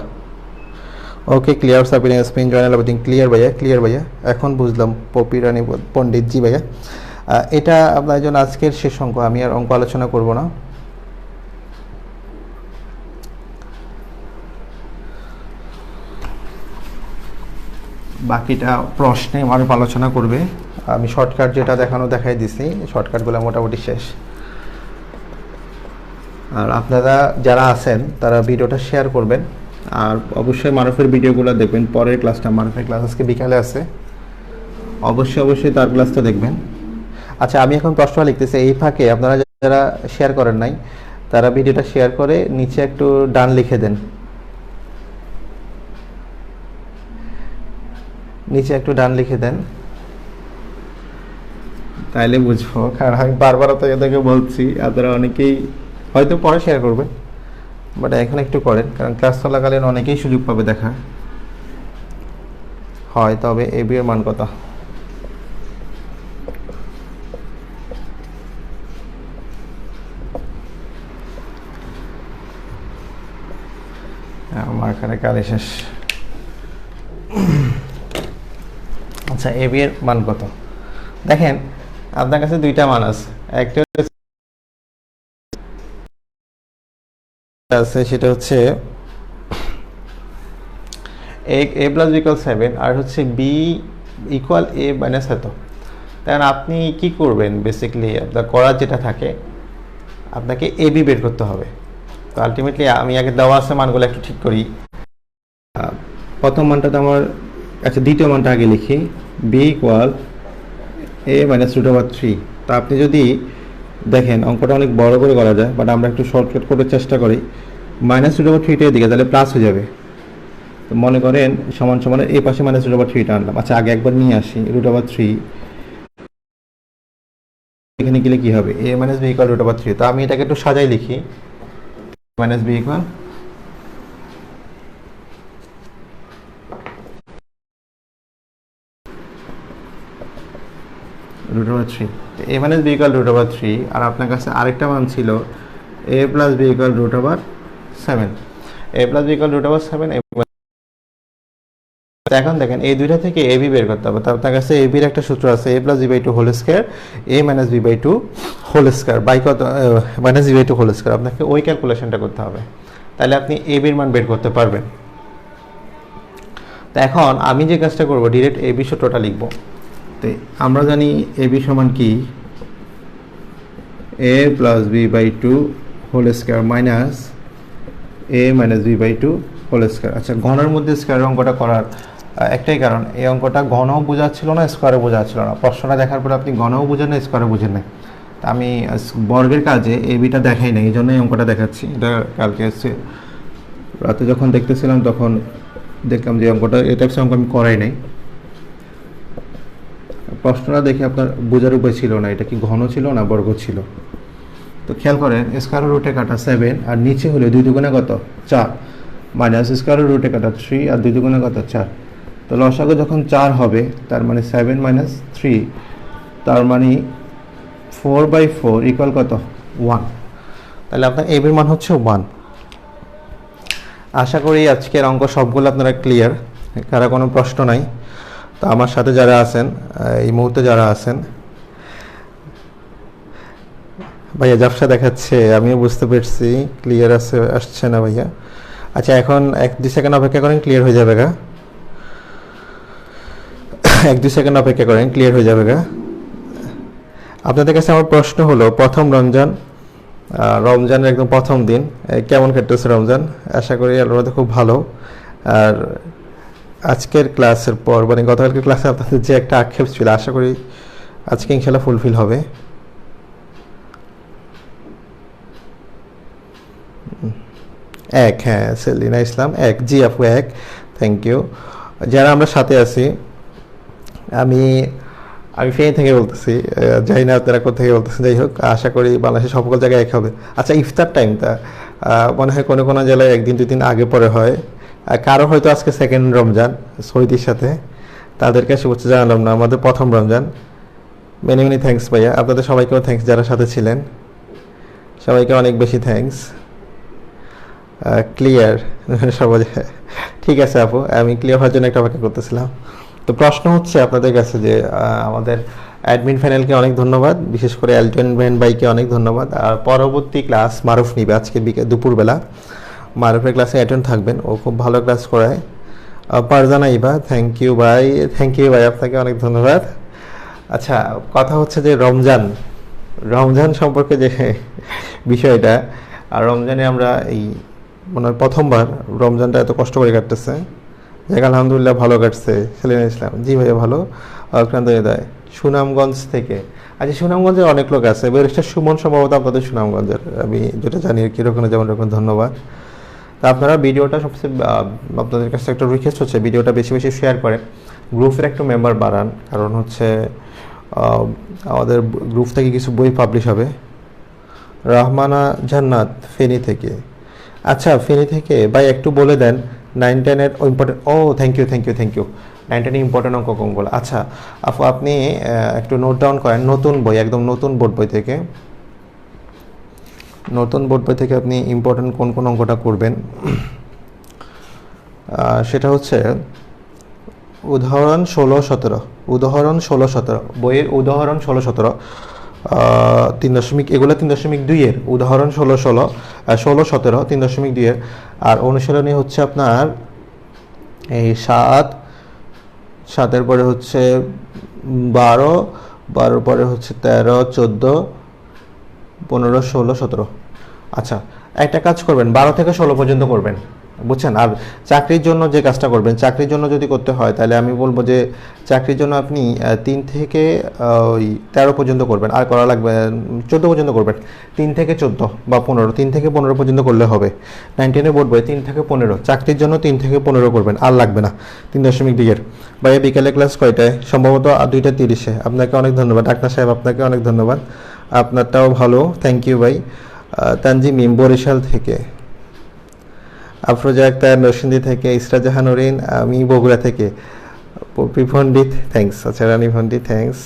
Speaker 2: ওকে, ক্লিয়ার সাবিনা ইয়াসমিন জয়নাল আবেদিন, ক্লিয়ার ভাইয়া, ক্লিয়ার ভাইয়া, এখন বুঝলাম। পপি রানী পণ্ডিত, জি ভাইয়া। এটা আপনার জন্য আজকের শেষ অঙ্ক, আমি আর অঙ্ক আলোচনা করব না। বাকিটা প্রশ্নে মানুষ আলোচনা করবে। আমি শর্টকাট যেটা দেখাই দিছি, শর্টকাটগুলো মোটামুটি শেষ। আর আপনারা যারা আছেন তারা ভিডিওটা শেয়ার করবেন, আর অবশ্যই মারুফের ভিডিওগুলো দেখবেন। পরের ক্লাসটা, মারুফের ক্লাস আজকে বিকালে আছে, অবশ্যই তার ক্লাসটা দেখবেন। আচ্ছা, আমি এখন প্রশ্ন লিখতেছি, এই ফাঁকে আপনারা যারা শেয়ার করেন নাই তারা ভিডিওটা শেয়ার করে নিচে একটু ডান লিখে দেন, নিচে একটু ডান লিখে দেন, তাইলে বুঝবো। কারণ আমি বারবার আপনাকে বলছি, আপনারা অনেকেই হয়তো পরে শেয়ার করবেন, বাট এখন একটু করেন, কারণ ক্লাস চলাকালীন অনেকেই সুযোগ পাবে দেখা হয়। তবে এ বি এর মান কত? আমার এখানে কালে শেষ। আচ্ছা, এ বি এর মান কত? দেখেন, আপনার কাছে দুইটা মান আছে, একটা আছে সেটা হচ্ছে a প্লাস বি ইকুয়াল 7, আর হচ্ছে বি ইকুয়াল a মাইনাস এত। তাই আপনি কি করবেন? বেসিক্যালি আপনার করার যেটা থাকে, আপনাকে এ বি বের করতে হবে। তো আলটিমেটলি আমি আগে দেওয়া আছে মানগুলো একটু ঠিক করি। প্রথম মানটা তো আমার, আচ্ছা দ্বিতীয় মানটা আগে লিখি, B equal a minus root over 3। তা আপনি যদি দেখেন অঙ্কটা অনেক বড় করে করা যায়, বাট আমরা একটু শর্টকাট করার চেষ্টা করি। মাইনাস রুট ওভার 3টা এদিকে, তাহলে প্লাস হয়ে যাবে। তো মনে করেন সমান সমান এই পাশে মাইনাস রুট ওভার 3টা আনলাম। আচ্ছা, আগে একবার নিয়ে আসি রুট ওভার 3, এখানে গেলে কি হবে? a minus B equal root over 3। তো আমি এটাকে একটু সাজাই লিখি, minus B equal root over 3। a minus B equal root over 3, আর আপনার কাছে আরেকটা মান ছিল a plus B equal root over 7। a plus B equal root over 7। এখন দেখেন এই দুইটা থেকে এ বি বের করতে হবে। তো আপনার কাছে এ বির একটা সূত্র আছে, a plus B by 2 whole square a minus B by 2 whole square by কত? Minus B by 2 whole square. আপনাকে ওই ক্যালকুলেশনটা করতে হবে, তাহলে আপনি এ বির মান বের করতে পারবেন। তো এখন আমি যে কাজটা করব, ডিরেক্ট এ বি সূত্রটা লিখব। তো আমরা জানি এ বি সমান কি? a plus B by 2 whole square minus a minus B by 2 whole square. আচ্ছা, ঘনের মধ্যে স্কয়ার অঙ্কটা করার একটাই কারণ, এই অঙ্কটা ঘনও বোঝাচ্ছিল না, স্কোয়ারে বোঝাচ্ছিল না। প্রশ্নটা দেখার পরে আপনি ঘনও বুঝেন না, স্কোয়ারে বুঝেন না। তা আমি বর্গের কাজে এ বিটা দেখাই না, এই জন্যই অঙ্কটা দেখাচ্ছি। এটা কালকে রাতে যখন দেখতেছিলাম তখন দেখলাম যে অঙ্কটা এটা অঙ্ক আমি করাই নাই। প্রশ্নটা দেখে আপনার বোঝার উপায় ছিল না, এটা কি ঘন ছিল না বর্গ ছিল। তো খেয়াল করেন, স্কোয়ার রুটে কাটা 7, আর নিচে হলে 2 দুগুণে কত? 4, মাইনাস স্কোয়ার রুটে কাটা 3, আর 2 দুগুণে কত? 4। তো লসাগু যখন 4 হবে, তার মানে 7 মাইনাস 3, তার মানে 4/4 ইকুয়াল কত? 1। তাহলে আপনার এ বির মান হচ্ছে 1। আশা করি আজকের অঙ্ক সবগুলো আপনারা ক্লিয়ার, কারো কোনো প্রশ্ন নাই। তো আমার সাথে যারা আছেন, এই মুহূর্তে যারা আছেন, ভাইয়া ঝাপসা দেখাচ্ছে, আমিও বুঝতে পারছি। ক্লিয়ার আসছে না ভাইয়া। আচ্ছা, এখন 1-2 সেকেন্ড অপেক্ষা করেন, ক্লিয়ার হয়ে যাবে গা। 1-2 সেকেন্ড অপেক্ষা করেন, ক্লিয়ার হয়ে যাবে গা। আপনাদের কাছে আমার প্রশ্ন হলো, প্রথম রমজানের একদম প্রথম দিন কেমন কাটতেছে রমজান? আশা করি আল্লাহর খুব ভালো। আর আজকের ক্লাসের পর, মানে গতকালকের ক্লাসে আপনাদের যে একটা আক্ষেপ ছিল, আশা করি আজকে ইনশাল্লাহ ফুলফিল হবে। হ্যাঁ, সেলিনা ইসলাম 1, জি আপু 1, থ্যাংক ইউ। যারা আমরা সাথে আছি, আমি ফেনী থেকে বলতেছি, জানি না আপনারা কোথা থেকে বলতেছেন। যাই হোক, আশা করি বাংলাদেশের সকল জায়গায় এক হবে। আচ্ছা, ইফতার টাইমটা মনে হয় কোনো কোনো জেলায় 1-2 দিন আগে পরে হয়, কারো হয়তো আজকে সেকেন্ড রমজান সৌদির সাথে, তাদেরকে শুভেচ্ছা জানালাম না, আমাদের প্রথম রমজান। মেনি মেনি থ্যাঙ্কস ভাইয়া, আপনাদের সবাইকেও থ্যাঙ্কস যারা সাথে ছিলেন, সবাইকে অনেক বেশি থ্যাঙ্কস। ক্লিয়ার সবাই, ঠিক আছে আপু, আমি ক্লিয়ার হওয়ার জন্য একটা অপেক্ষা করতেছিলাম। তো প্রশ্ন হচ্ছে আপনাদের কাছে যে আমাদের অ্যাডমিন প্যানেলকে অনেক ধন্যবাদ, বিশেষ করে এলটন ভ্যান ভাইকে অনেক ধন্যবাদ। আর পরবর্তী ক্লাস মারুফ নিবে আজকে দুপুরবেলা, মারুফের ক্লাসে অ্যাটেন্ড থাকবেন, ও খুব ভালো ক্লাস করায়। পারজানা ইবা, থ্যাংক ইউ ভাই, আপনাকে অনেক ধন্যবাদ। আচ্ছা, কথা হচ্ছে যে রমজান সম্পর্কে যে বিষয়টা, আর রমজানে আমরা এই মনে হয় প্রথমবার রমজানটা এত কষ্ট করে কাটতেছে, যাক আলহামদুলিল্লাহ ভালো কাটছে। সেলিনা ইসলাম, জি ভাইয়া ভালো। আক্রান্ত হৃদয় সুনামগঞ্জ থেকে, আচ্ছা সুনামগঞ্জের অনেক লোক আছে, ব্যারিস্টার সুমন সম্ভবত আপনাদের সুনামগঞ্জের, আমি যেটা জানি আর কি, রকম যেমন রকম ধন্যবাদ। তা আপনারা ভিডিওটা সবচেয়ে আপনাদের কাছে একটা রিকোয়েস্ট হচ্ছে ভিডিওটা বেশি বেশি শেয়ার করেন, গ্রুপের একটা মেম্বার বাড়ান, কারণ হচ্ছে আমাদের গ্রুপ থেকে কিছু বই পাবলিশ হবে। রহমানা জান্নাত ফেনী থেকে, আচ্ছা ফেনী থেকে ভাই একটু বলে দেন 9-10-এর ইম্পর্টেন্ট, ও থ্যাংক ইউ 9-10 ইম্পর্টেন্ট অঙ্ক কোনগুলো। আচ্ছা আপু আপনি একটু নোট ডাউন করেন, নতুন বই, একদম নতুন বোর্ড বই থেকে, আপনি ইম্পর্টেন্ট কোন কোন অঙ্কটা করবেন। সেটা হচ্ছে উদাহরণ 16-17 বইয়ের উদাহরণ 16-17, 3 এগুলো 3.2-এর উদাহরণ 16-17 3.2-এর। আর অনুশীলনী হচ্ছে আপনার এই 7-এর পরে হচ্ছে 12 পরে হচ্ছে 13, 14, 15, 16, 17। আচ্ছা একটা কাজ করবেন, 12 থেকে 16 পর্যন্ত করবেন, বুঝছেন। আর চাকরির জন্য যে কাজটা করবেন, চাকরির জন্য যদি করতে হয় তাহলে আমি বলবো যে চাকরির জন্য আপনি 3 থেকে 13 পর্যন্ত করবেন, আর করা লাগবে 14 পর্যন্ত করবেন। 3 থেকে 14 বা 15, 3 থেকে 15 পর্যন্ত করলে হবে। 9-10 বোর্ড বই 3 থেকে 15, চাকরির জন্য 3 থেকে 15 করবেন, আর লাগবে না। 3.2-এর ভাইয়া বিকেলে ক্লাস কয়টায়? সম্ভবত 2:30-এ। আপনাকে অনেক ধন্যবাদ ডাক্তার সাহেব, আপনাকে অনেক ধন্যবাদ, আপনারটাও ভালো, থ্যাংক ইউ ভাই। তানজিম বরিশাল থেকে, আফরোজা আক্তার নরসিংদী থেকে, ইসরা জাহানুরিন, আমি বগুড়া থেকে, পপি পণ্ডিত থ্যাংকস, আচ্ছা রানী পণ্ডিত থ্যাংকস,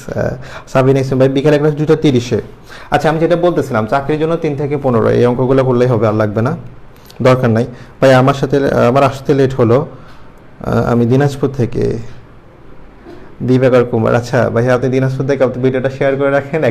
Speaker 2: সাবিনা ইসলাম ভাই বিকেলে ক্লাস 2:30-এ। আচ্ছা আমি যেটা বলতেছিলাম চাকরির জন্য 3 থেকে 15 এই অঙ্কগুলো করলেই হবে, আর লাগবে না, দরকার নাই ভাই। আমার আসতে লেট হলো, আমি দিনাজপুর থেকে, দিবাকর কুমার। আচ্ছা ভাই আপনি দিনাজপুর থেকে আপনি ভিডিওটা শেয়ার করে রাখেন।